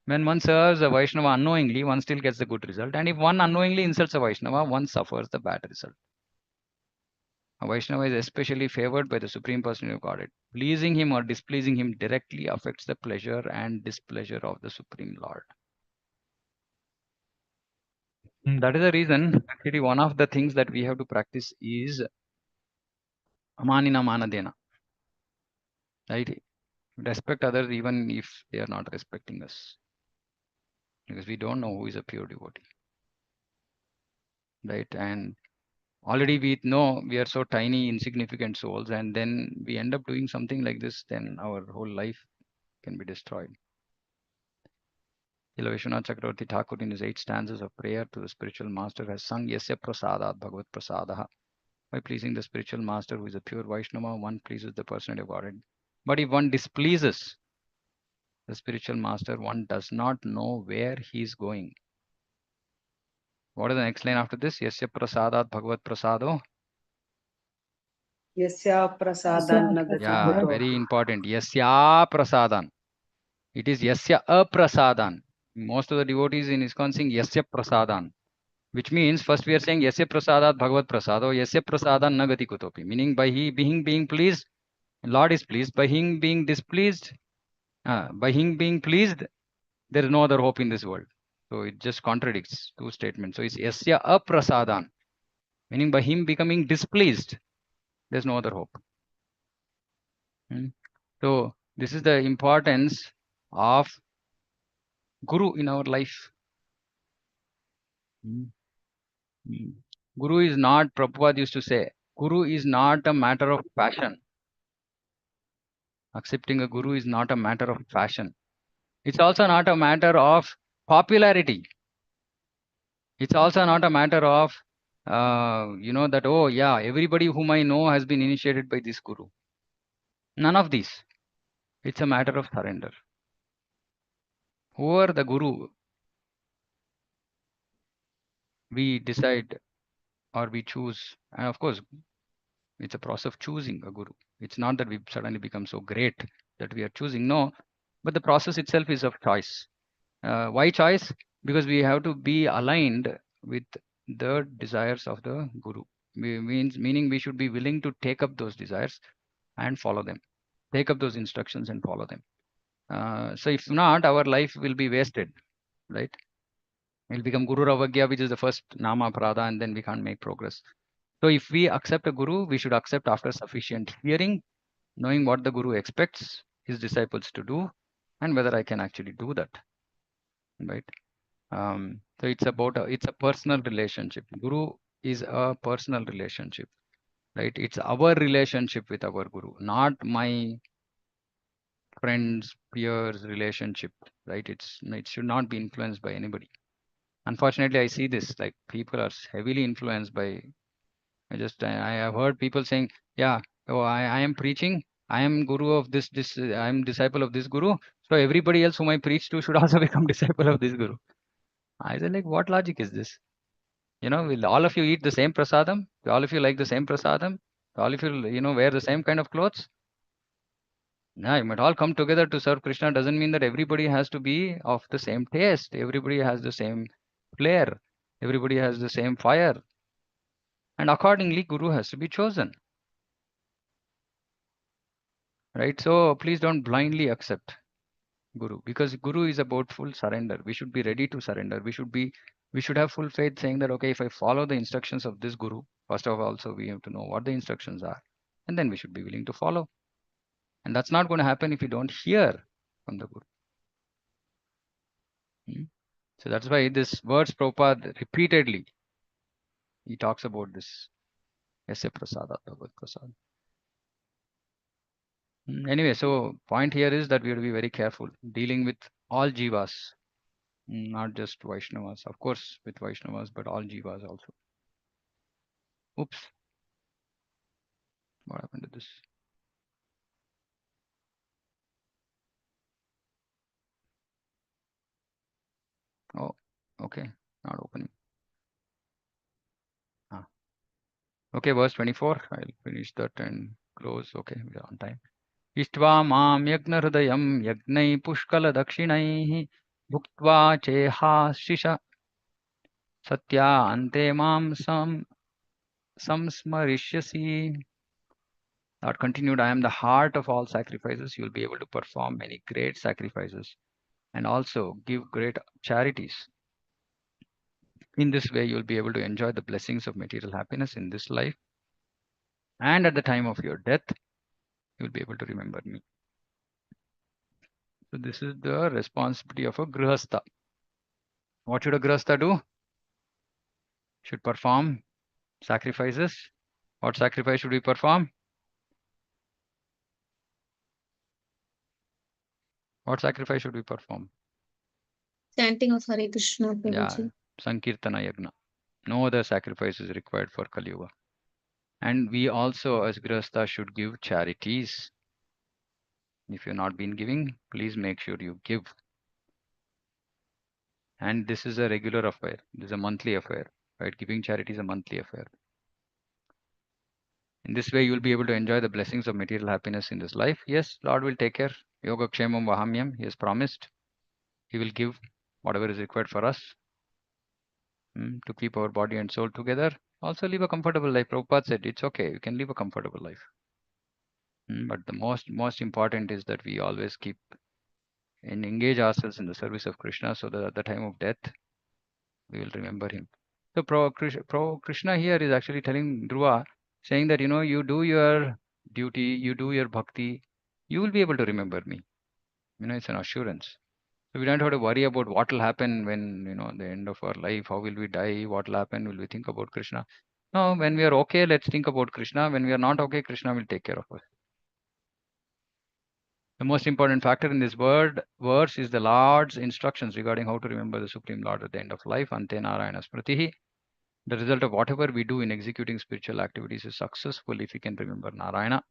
When one serves a Vaishnava unknowingly, one still gets the good result. And if one unknowingly insults a Vaishnava, one suffers the bad result. A Vaishnava is especially favored by the Supreme Personality of Godhead. Pleasing him or displeasing him directly affects the pleasure and displeasure of the Supreme Lord. That is the reason, actually, one of the things that we have to practice is amanina manadena. Right? Respect others even if they are not respecting us. Because we don't know who is a pure devotee. Right? And already we know we are so tiny, insignificant souls, and then we end up doing something like this, then our whole life can be destroyed. Vishwanath Chakravarti Thakur in his 8 stanzas of prayer to the spiritual master has sung Yasya Prasadat Bhagavat Prasadaha. By pleasing the spiritual master who is a pure Vaishnava, one pleases the personality of Godhead. But if one displeases the spiritual master, one does not know where he is going. What is the next line after this? Yasya Prasadat Bhagavat Prasado. Yasya prasadan nagati Yeah, kuto. very important. Yasya Prasadan. It is Yasya Aprasadan. Most of the devotees in ISKCON sing Yasya Prasadan, which means first we are saying Yasya Prasadat Bhagavat Prasado, Yasya Prasadan Nagati Kutopi, meaning by he being pleased, Lord is pleased. By him being displeased, by him being pleased, there is no other hope in this world. So it just contradicts 2 statements. So it's Yasya Aprasadan, meaning by him becoming displeased, there's no other hope. So this is the importance of Guru in our life. Guru is not, Prabhupada used to say, Guru is not a matter of passion. Accepting a Guru is not a matter of fashion. It's also not a matter of popularity. It's also not a matter of, that, oh yeah, everybody whom I know has been initiated by this Guru. None of these. It's a matter of surrender. Whoever the Guru, we decide or we choose. And of course, it's a process of choosing a Guru. It's not that we suddenly become so great that we are choosing. No, but the process itself is of choice. Why choice? Because we have to be aligned with the desires of the Guru. Meaning we should be willing to take up those desires and follow them. Take up those instructions and follow them. So if not, our life will be wasted, right? We'll become Guru Ravagya, which is the first Nama Prada, and then we can't make progress. So if we accept a Guru, we should accept after sufficient hearing, knowing what the Guru expects his disciples to do, and whether I can actually do that, right? So it's about it's a personal relationship. Guru is a personal relationship, right? It's our relationship with our Guru, not my friends, peers relationship, right? It should not be influenced by anybody. Unfortunately, I see this, like people are heavily influenced by. I have heard people saying, yeah, oh, I am preaching, I am guru of this, I am disciple of this guru, so everybody else whom I preach to should also become disciple of this guru. I said, like, what logic is this? You know, will all of you eat the same prasadam? Do all of you like the same prasadam? Do all of you, wear the same kind of clothes? No, you might all come together to serve Krishna. Doesn't mean that everybody has to be of the same taste. Everybody has the same flair. Everybody has the same fire. And accordingly, guru has to be chosen. Right? So please don't blindly accept Guru, because Guru is about full surrender. We should be ready to surrender. We should have full faith, saying that, okay, if I follow the instructions of this Guru, first of all, so we have to know what the instructions are, and then we should be willing to follow. And that's not going to happen if you don't hear from the Guru. So that's why this words Prabhupada repeatedly, he talks about this. Yasya prasada bhagavad prasad. Anyway, so point here is that we have to be very careful dealing with all jivas, not just Vaishnavas, of course with Vaishnavas, but all jivas also. Oops, what happened to this? Oh, okay, not opening. Okay, verse 24, I'll finish that and close. Okay, we are on time. Ishtva mam yagna hridayam yagnai pushkala dakshinaihi bhuktva cheha shisha satya ante mam samsmarishyasi. Lord continued, I am the heart of all sacrifices. You will be able to perform many great sacrifices and also give great charities. In this way, you will be able to enjoy the blessings of material happiness in this life. And at the time of your death, you will be able to remember me. So this is the responsibility of a grihastha. What should a grihastha do? Should perform sacrifices. What sacrifice should we perform? What sacrifice should we perform? Chanting of Hare Krishna, Yeah, Prabhuji. Sankirtana Yagna. No other sacrifice is required for Kali Yuga. And we also, as grihastha, should give charities. If you've not been giving, please make sure you give. And this is a regular affair. This is a monthly affair. Right? Giving charity is a monthly affair. In this way, you will be able to enjoy the blessings of material happiness in this life. Yes, Lord will take care. Yoga Kshemam Vahamyam. He has promised. He will give whatever is required for us to keep our body and soul together. Also live a comfortable life. Prabhupada said, it's okay. You can live a comfortable life. But the most important is that we always keep and engage ourselves in the service of Krishna, so that at the time of death, we will remember him. So Krishna here is actually telling Dhruva, saying that, you do your duty, you do your bhakti, you will be able to remember me. It's an assurance. So we don't have to worry about what will happen when, the end of our life, how will we die, what will happen, will we think about Krishna? No, when we are okay, let's think about Krishna. When we are not okay, Krishna will take care of us. The most important factor in this verse is the Lord's instructions regarding how to remember the Supreme Lord at the end of life. Ante Narayana Smritihi. The result of whatever we do in executing spiritual activities is successful if we can remember Narayana,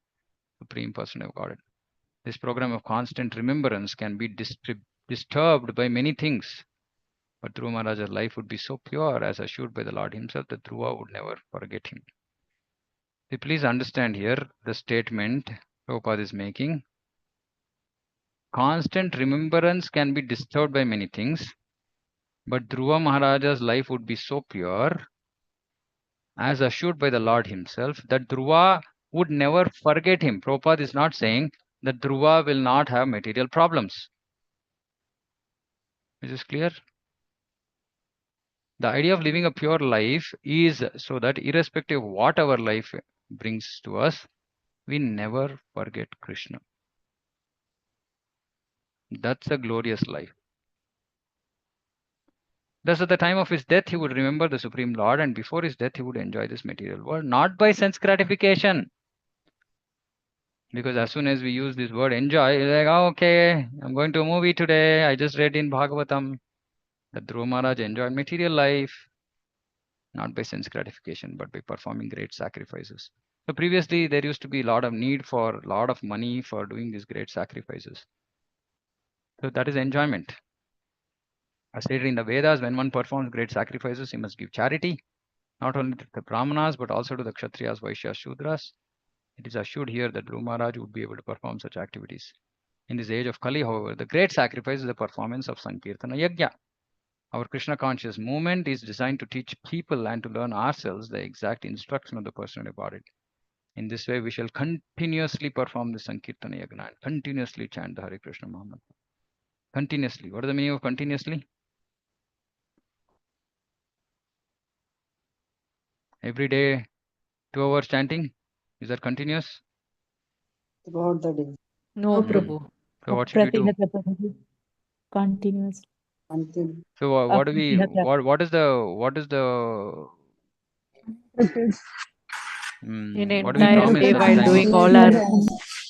Supreme Person of Godhead. This program of constant remembrance can be disturbed by many things. But Dhruva Maharaja's life would be so pure, as assured by the Lord himself, that Dhruva would never forget him. So please understand here the statement Prabhupada is making. Constant remembrance can be disturbed by many things, but Dhruva Maharaja's life would be so pure, as assured by the Lord himself, that Dhruva would never forget him. Prabhupada is not saying that Dhruva will not have material problems. Is this clear? The idea of living a pure life is so that irrespective of what our life brings to us, we never forget Krishna. That's a glorious life. Thus, at the time of his death, he would remember the Supreme Lord, and before his death, he would enjoy this material world, not by sense gratification. Because as soon as we use this word enjoy, it's like, oh, okay, I'm going to a movie today. I just read in Bhagavatam that Dhruva Maharaj enjoyed material life, not by sense gratification, but by performing great sacrifices. So previously, there used to be a lot of need for a lot of money for doing these great sacrifices. So that is enjoyment. As stated in the Vedas, when one performs great sacrifices, he must give charity, not only to the Brahmanas, but also to the Kshatriyas, Vaishyas, Shudras. It is assured here that Dhruva Maharaj would be able to perform such activities. In this age of Kali, however, the great sacrifice is the performance of Sankirtana Yajna. Our Krishna conscious movement is designed to teach people and to learn ourselves the exact instruction of the personal embodied. In this way, we shall continuously perform the Sankirtana Yajna and continuously chant the Hare Krishna Mahamantra. Continuously. What is the meaning of continuously? Every day, 2 hours chanting? Is that continuous? Throughout the day. No, Hmm. Prabhu. So what should we do? Continuous. Until So what do we? What is the? In What do we entire promise day at the while time doing of? all our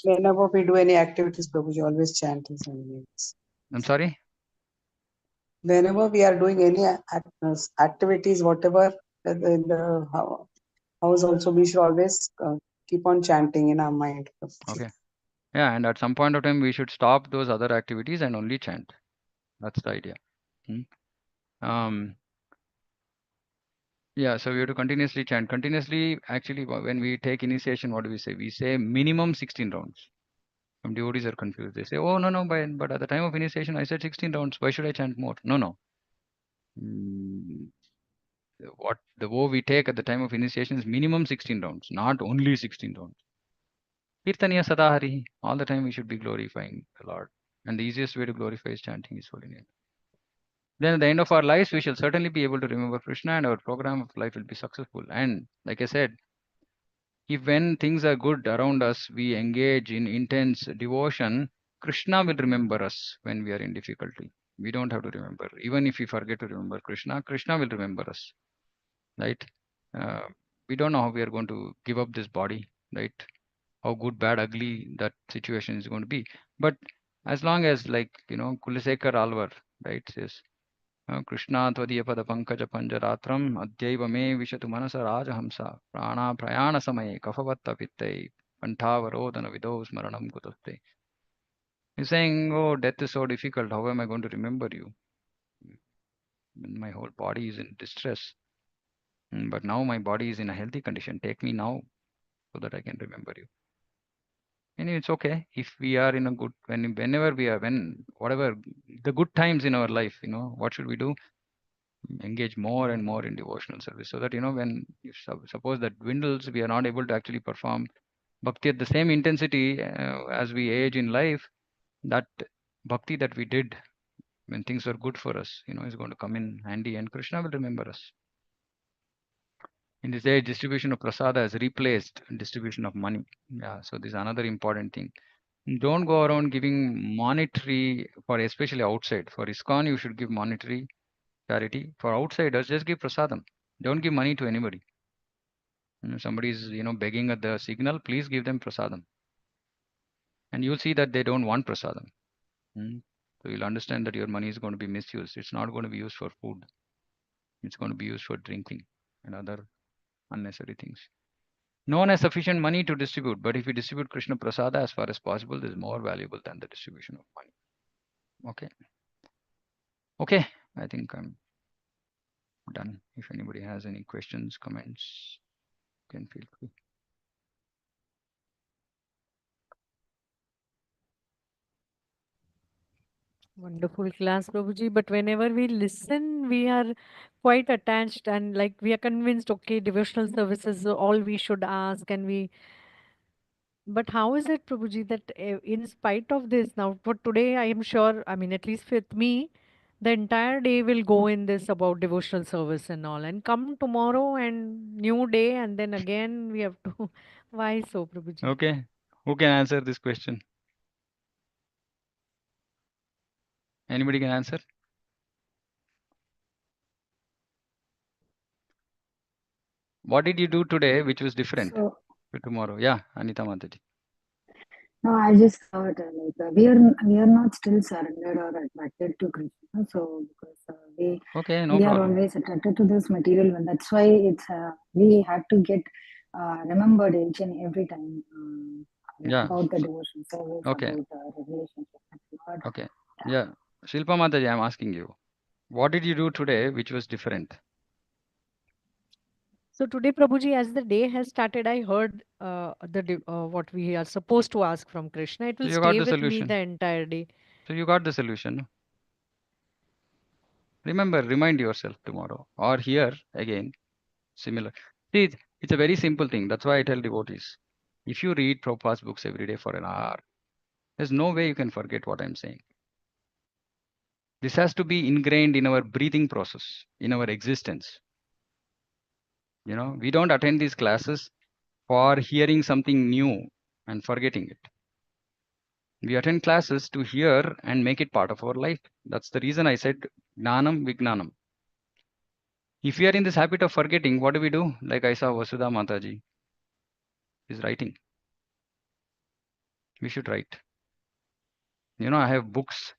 whenever we do any activities, Prabhuji always chant his names. I'm sorry. Whenever we are doing any activities, whatever in the house, also we should always keep on chanting in our mind. Okay. Yeah, and at some point of time, we should stop those other activities and only chant. That's the idea. Yeah, so we have to continuously chant. Continuously, actually, when we take initiation, what do we say? We say minimum 16 rounds. Some devotees are confused. They say, oh, no, but at the time of initiation, I said 16 rounds. Why should I chant more? No. What the vow we take at the time of initiation is minimum 16 rounds, not only 16 rounds. Kirtaniya Sadahari. All the time we should be glorifying the Lord. And the easiest way to glorify is chanting His holy name. Then at the end of our lives, we shall certainly be able to remember Krishna and our program of life will be successful. And like I said, if when things are good around us, we engage in intense devotion, Krishna will remember us when we are in difficulty. We don't have to remember. Even if we forget to remember Krishna, Krishna will remember us. Right? We don't know how we are going to give up this body, right? How good, bad, ugly that situation is going to be. But as long as, like, Kulisekar Alvar, right, says, Krishna tvadiya pada pankaja panjaratram adyaiva me vishatu manasa rajahamsa prana prayana samaye kafavatta pitte pantavarodana vido smaranam kutuste. He's saying, oh, death is so difficult. How am I going to remember you? When my whole body is in distress. But now my body is in a healthy condition. Take me now so that I can remember you. And it's okay if we are in a good, whenever we are, whatever the good times in our life, what should we do? Engage more and more in devotional service so that, when suppose that dwindles, we are not able to actually perform bhakti at the same intensity as we age in life. That bhakti that we did when things were good for us, is going to come in handy and Krishna will remember us. In this age, distribution of prasada has replaced distribution of money. Yeah, so this is another important thing. Don't go around giving monetary for especially outside. For ISKCON, you should give monetary charity. For outsiders, just give prasadam. Don't give money to anybody. Somebody is begging at the signal, please give them prasadam. And you'll see that they don't want prasadam. So you'll understand that your money is going to be misused. It's not going to be used for food. It's going to be used for drinking and other unnecessary things. No one has sufficient money to distribute, but if you distribute Krishna Prasada as far as possible, this is more valuable than the distribution of money. Okay, I think I'm done. If anybody has any questions, comments, you can feel free. wonderful class, Prabhuji. But whenever we listen, we are quite attached and like we are convinced, okay, devotional services are all we should ask and we. But how is it, Prabhuji, that in spite of this, now for today, I am sure, I mean, at least with me, the entire day will go in this about devotional service and all. And come tomorrow and new day, and then again we have to. Why so, Prabhuji? Okay, who can answer this question? Anybody can answer? What did you do today which was different So, to tomorrow? Yeah, Anita Mataji. no, I just thought we are not still surrendered or attracted to Krishna. So because Okay, no we are problem. always attracted to this material one. That's why it's we have to get remembered each and every time Yeah. about the devotion service, Okay. about relationship with God. Okay. Yeah. Shilpa Mataji, I'm asking you. What did you do today which was different? So today, Prabhuji, as the day has started, I heard what we are supposed to ask from Krishna. It will So you got stay the with me solution. the entire day. So you got the solution. Remember, remind yourself tomorrow or here again, similar. See, it's a very simple thing. That's why I tell devotees. If you read Prabhupada's books every day for an hour, there's no way you can forget what I'm saying. This has to be ingrained in our breathing process, in our existence. You know, we don't attend these classes for hearing something new and forgetting it. We attend classes to hear and make it part of our life. That's the reason I said Gnanam Vignanam. If we are in this habit of forgetting, what do we do? Like I saw Vasudha Mataji is writing. We should write. You know, I have books,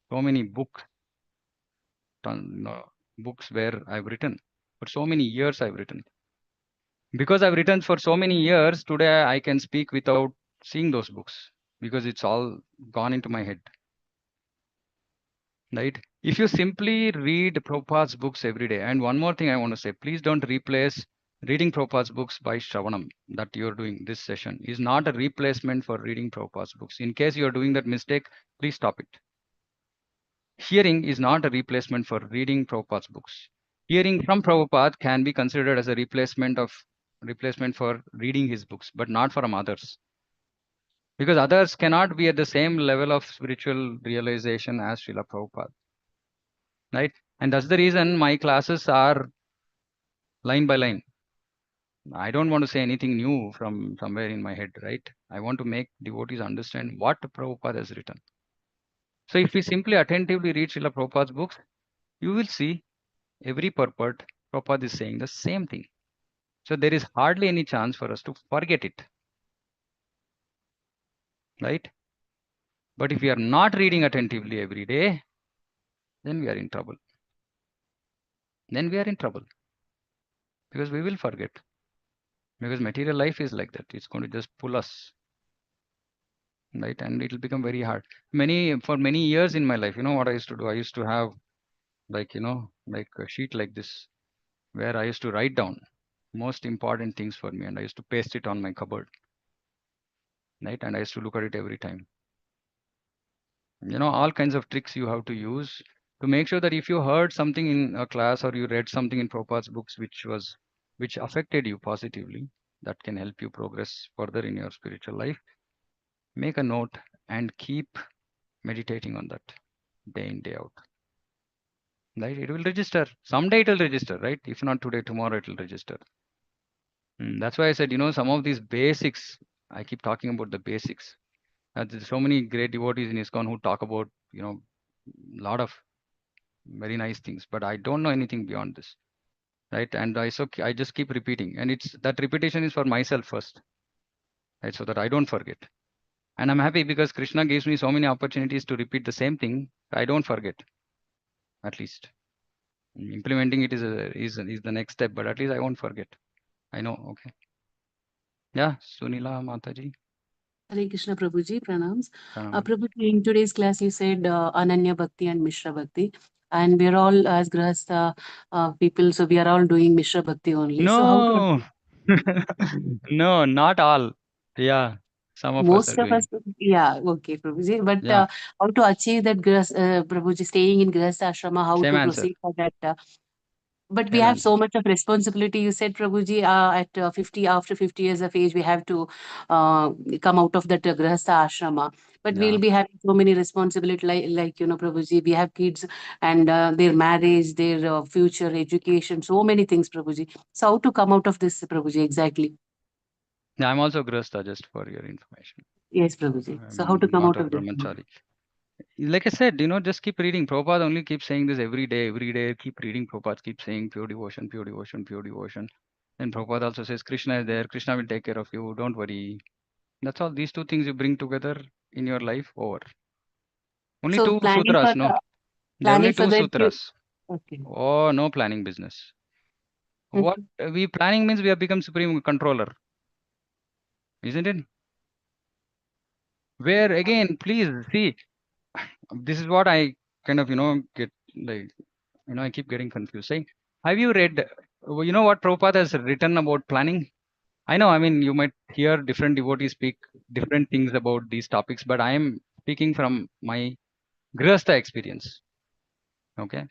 so many books where I've written. For so many years I've written. Because I've written for so many years, today I can speak without seeing those books because it's all gone into my head. Right? If you simply read Prabhupada's books every day, and one more thing I want to say, please don't replace reading Prabhupada's books by Shravanam that you're doing this session is not a replacement for reading Prabhupada's books. In case you're doing that mistake, please stop it. Hearing is not a replacement for reading Prabhupada's books. Hearing from Prabhupada can be considered as a replacement for reading his books, but not from others. Because others cannot be at the same level of spiritual realization as Srila Prabhupada. Right? And that's the reason my classes are line by line. I don't want to say anything new from somewhere in my head, right? I want to make devotees understand what Prabhupada has written. So if we simply attentively read Srila Prabhupada's books, you will see every purport Prabhupada is saying the same thing. So there is hardly any chance for us to forget it. Right? But if we are not reading attentively every day, then we are in trouble. Because we will forget. Because material life is like that. It's going to just pull us. Right? And it will become very hard. For many years in my life, you know what I used to do? I used to have like a sheet like this where I used to write down most important things for me and I used to paste it on my cupboard. Right? And I used to look at it every time. All kinds of tricks you have to use to make sure that if you heard something in a class or you read something in Prabhupada's books which affected you positively, that can help you progress further in your spiritual life, make a note and keep meditating on that day in, day out. Right? It will register. Someday it will register, right? If not today, tomorrow it will register. That's why I said, some of these basics, I keep talking about the basics. There's so many great devotees in ISKCON who talk about, a lot of very nice things, but I don't know anything beyond this. Right? And I just keep repeating. And that repetition is for myself first. Right? So that I don't forget. And I'm happy because Krishna gives me so many opportunities to repeat the same thing. I don't forget. At least. Implementing it is the next step, but at least I won't forget. I know. Okay. Yeah, Sunila Mataji. Hare Krishna Prabhuji, pranams. Pranam. Prabhuji, in today's class you said Ananya Bhakti and Mishra Bhakti. And we're all as Grahastha people, so we are all doing Mishra Bhakti only. So how to No, not all. Yeah, some of us are most of doing. us, yeah, okay, Prabhuji. But Yeah, how to achieve that Prabhuji, staying in Grahastha Ashrama, how same to answer. proceed for that? But we Same have answer. so much of responsibility. You said, Prabhuji, at 50, after 50 years of age, we have to come out of that Grahastha Ashrama. But Yeah. we'll be having so many responsibility, like Prabhuji, we have kids and their marriage, their future education, so many things, Prabhuji. So how to come out of this, Prabhuji, exactly? Yeah, I'm also Grasta, just for your information. Yes, Prabhuji. So how to I'm come not out a of this? brahmachari. Like I said, just keep reading. Prabhupada only keeps saying this every day. Keep reading Prabhupada, keep saying pure devotion, pure devotion, pure devotion. Then Prabhupada also says, Krishna is there, Krishna will take care of you, don't worry. That's all. These two things you bring together in your life, over. Only So two sutras, no? There are only planning for two that. sutras. Okay. Oh, no planning business. Mhm. What we planning means we have become supreme controller, isn't it? Where again, please see, this is what I kind of, get like, I keep getting confused. Saying, have you read, what Prabhupada has written about planning? I know, I mean, you might hear different devotees speak different things about these topics, but I am speaking from my Grihastha experience. Okay.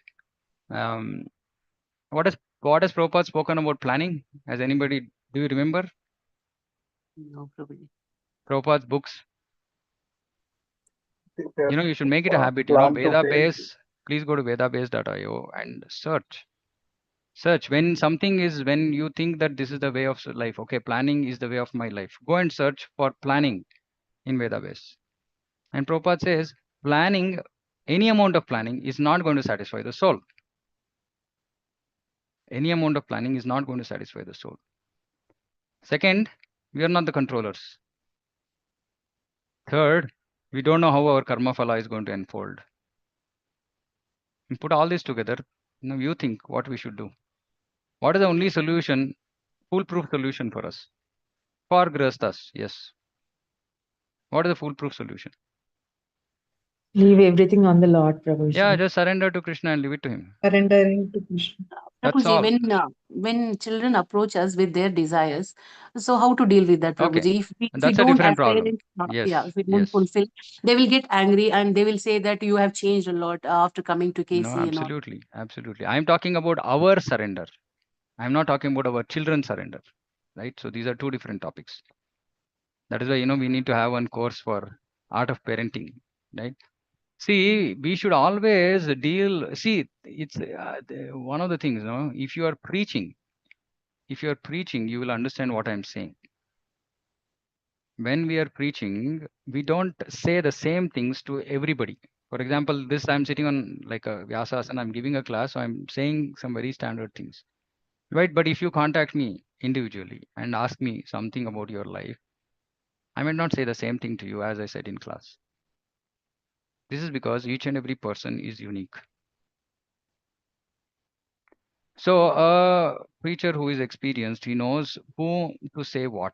What has Prabhupada spoken about planning? Has anybody, do you remember No, Prabhuji. Prabhupada's books? You should make it a habit, Plan to Veda fail. base. Please go to vedabase.io and search. Search when you think that this is the way of life. Okay, planning is the way of my life. Go and search for planning in Vedabase. And Prabhupada says planning, any amount of planning is not going to satisfy the soul. Any amount of planning is not going to satisfy the soul. Second, we are not the controllers. Third, we don't know how our karma phala is going to unfold. And put all this together, you think what we should do. What is the only solution, foolproof solution for us? For Grihasthas, yes. What is the foolproof solution? Leave everything on the Lord, Prabhuji. Yeah, just surrender to Krishna and leave it to him. Surrendering to Krishna. That's Prabhuji, all. when children approach us with their desires, so how to deal with that, Okay. Prabhuji? If we That's a don't, different as problem. parents, Yes. if we don't Yes. fulfill, they will get angry and they will say that you have changed a lot after coming to No, KC and all. absolutely. Absolutely. I'm talking about our surrender. I'm not talking about our children's surrender. Right? So these are two different topics. That is why, we need to have one course for art of parenting. Right? See, we should always deal. See, it's one of the things, if you are preaching, you will understand what I'm saying. When we are preaching, we don't say the same things to everybody. For example, this I'm sitting on like a Vyasas and I'm giving a class, so I'm saying some very standard things. Right? But if you contact me individually and ask me something about your life, I might not say the same thing to you as I said in class. This is because each and every person is unique. So a preacher who is experienced, he knows who to say what.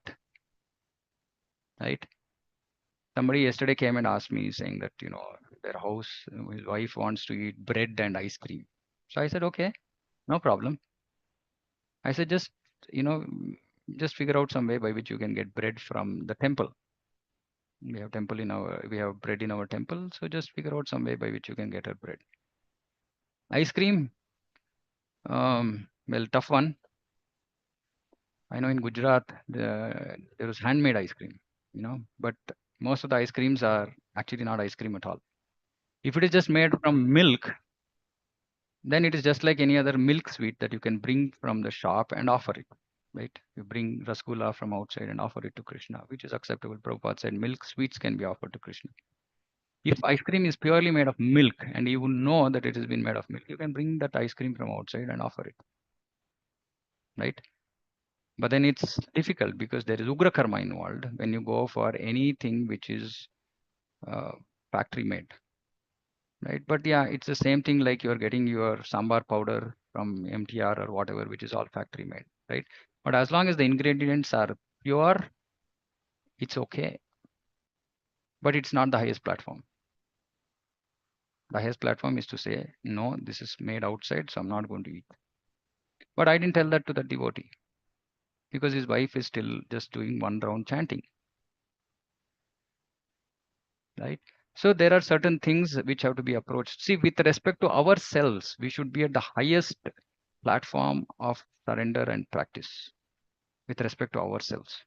Right? Somebody yesterday came and asked me saying that, their house, his wife wants to eat bread and ice cream. So I said, okay, no problem. I said, just figure out some way by which you can get bread from the temple. We have bread in our temple. So just figure out some way by which you can get her bread. Ice cream, well, tough one. I know in Gujarat, there was handmade ice cream, but most of the ice creams are actually not ice cream at all. If it is just made from milk, then it is just like any other milk sweet that you can bring from the shop and offer it, right? You bring rasgulla from outside and offer it to Krishna, which is acceptable. Prabhupada said milk sweets can be offered to Krishna. If ice cream is purely made of milk and you know that it has been made of milk, you can bring that ice cream from outside and offer it, right? But then it's difficult because there is ugra karma involved when you go for anything which is factory made. Right, but yeah, it's the same thing like you're getting your sambar powder from MTR or whatever, which is all factory made, right? But as long as the ingredients are pure, it's okay. But it's not the highest platform. The highest platform is to say, no, this is made outside, so I'm not going to eat. But I didn't tell that to the devotee because his wife is still just doing one round chanting, right? So there are certain things which have to be approached. See, with respect to ourselves, we should be at the highest platform of surrender and practice with respect to ourselves.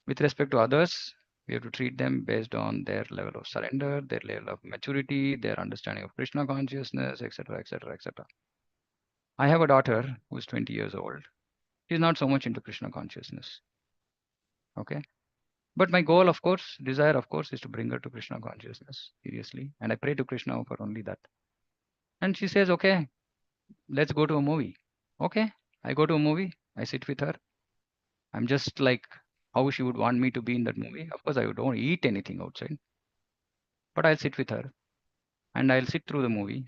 With respect to others, we have to treat them based on their level of surrender, their level of maturity, their understanding of Krishna consciousness, etc., etc., etc. I have a daughter who is 20 years old. She's not so much into Krishna consciousness. Okay. But my goal, of course, desire, of course, is to bring her to Krishna consciousness, seriously. And I pray to Krishna for only that. And she says, okay, let's go to a movie. Okay, I go to a movie. I sit with her. I'm just like how she would want me to be in that movie. Of course, I don't eat anything outside, but I'll sit with her and I'll sit through the movie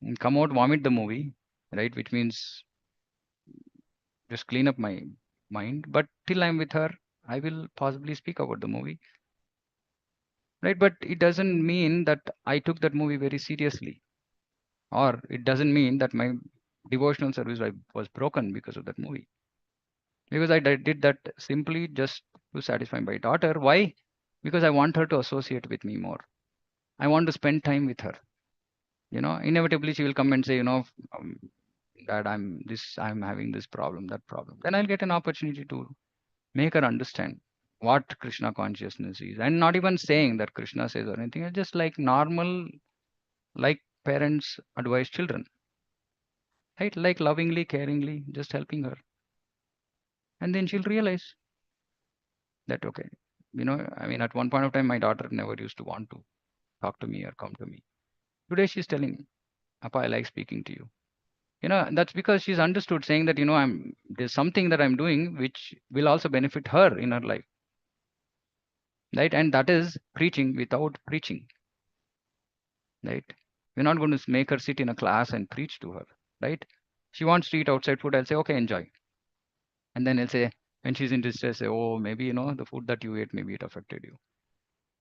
and come out, vomit the movie, right? Which means just clean up my mind. But till I'm with her, I will possibly speak about the movie, right? But it doesn't mean that I took that movie very seriously, or it doesn't mean that my devotional service was broken because of that movie. Because I did that simply just to satisfy my daughter. Why? Because I want her to associate with me more. I want to spend time with her. Inevitably she will come and say, Dad, I'm having this problem, that problem. Then I'll get an opportunity to make her understand what Krishna consciousness is. And not even saying that Krishna says or anything. It's just like normal, like parents advise children. Right? Like lovingly, caringly, just helping her. And then she'll realize that, okay, at one point of time, my daughter never used to want to talk to me or come to me. Today she's telling me, Appa, I like speaking to you. That's because she's understood, saying that, there's something that I'm doing which will also benefit her in her life. Right? And that is preaching without preaching. Right? We're not going to make her sit in a class and preach to her. Right? She wants to eat outside food. I'll say, okay, enjoy. And then I'll say, when she's in distress, say, oh, maybe, the food that you ate, maybe it affected you.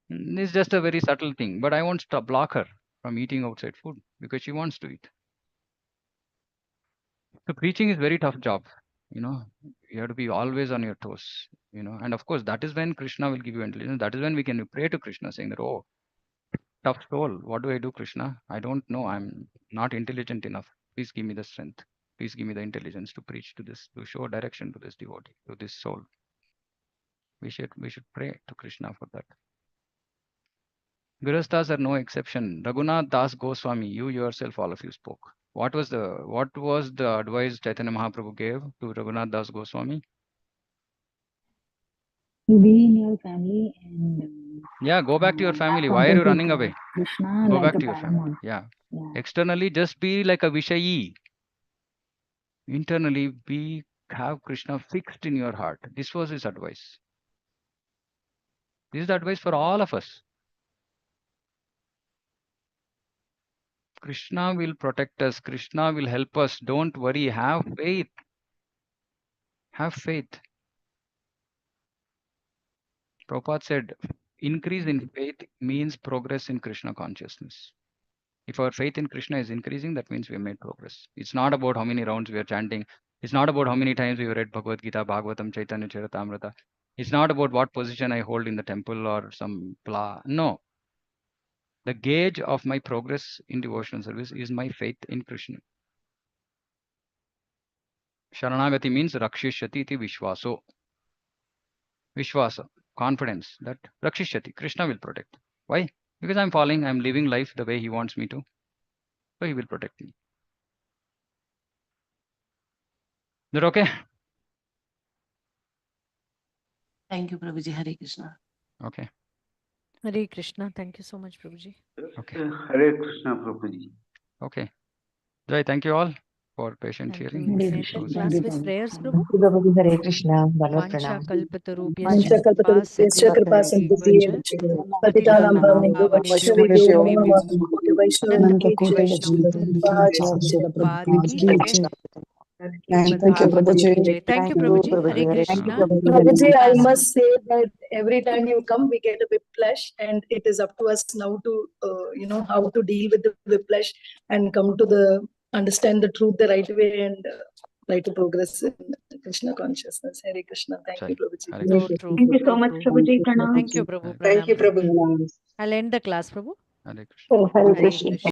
It's just a very subtle thing, but I won't block her from eating outside food because she wants to eat. So preaching is very tough job. You have to be always on your toes. And of course, that is when Krishna will give you intelligence. That is when we can pray to Krishna, saying that, oh, tough soul, what do I do, Krishna? I don't know. I'm not intelligent enough. Please give me the strength. Please give me the intelligence to preach to this, to show direction to this devotee, to this soul. We should pray to Krishna for that. Grihasthas are no exception. Raghunath Das Goswami, you yourself, all of you spoke. What was the advice Chaitanya Mahaprabhu gave to Raghunath Das Goswami? You be in your family and Yeah, go back to your family. Why are you running away? Go back to your family. Yeah. Externally, just be like a Vishayi. Internally, have Krishna fixed in your heart. This was his advice. This is the advice for all of us. Krishna will protect us. Krishna will help us. Don't worry. Have faith. Have faith. Prabhupada said, increase in faith means progress in Krishna consciousness. If our faith in Krishna is increasing, that means we have made progress. It's not about how many rounds we are chanting. It's not about how many times we have read Bhagavad Gita, Bhagavatam, Chaitanya Charitamrita. It's not about what position I hold in the temple or some blah. No. The gauge of my progress in devotional service is my faith in Krishna. Sharanagati means Rakshishyati iti Vishwaso. Vishwasa, confidence that Rakshishyati, Krishna will protect. Why? Because I'm living life the way he wants me to. So he will protect me. Is that okay? Thank you, Prabhuji. Hare Krishna. Okay. Hare Krishna. Thank you so much, Prabhuji. Okay. Hare Krishna, Prabhuji. Okay. Jai, thank you all for patient Thank hearing. you. Hare End Krishna. the class Thank you, with Prabhu. prayers, Prabhu. Prabhuji, Hare Krishna. Bhagavad Vancha Pranam. kalpatarubhyascha kripa Vancha kripa sindhubhyascha sindhubhyascha patitanam patitanam pavanebhyo pavanebhyo Vaishnavamyo, कोटि Nanda Vaishnav Koti Vaishnava Prabhupada ki Thank jai. Thank you, Prabhupada ki Prabhuji. jai. Thank you, Thank you, Prabhuji. Prabhuji. Hare Hare Krishna. Krishna. Prabhuji, I Class must say that every time you come, we get a whiplash, and it is up to us now to, how to deal with the whiplash and come to understand the truth the right way and try to progress in Krishna consciousness. Hare Krishna. Thank Jai. you, Prabhuji. Hare So Krishna. true. Thank you so So much, true. Prabhuji. Pranam. Thank you, Prabhu. Hare Thank Pranam, you, Prabhu. Prabhu. I'll end the class, Prabhu. Krishna. Oh, Hare Hare Krishna. Krishna.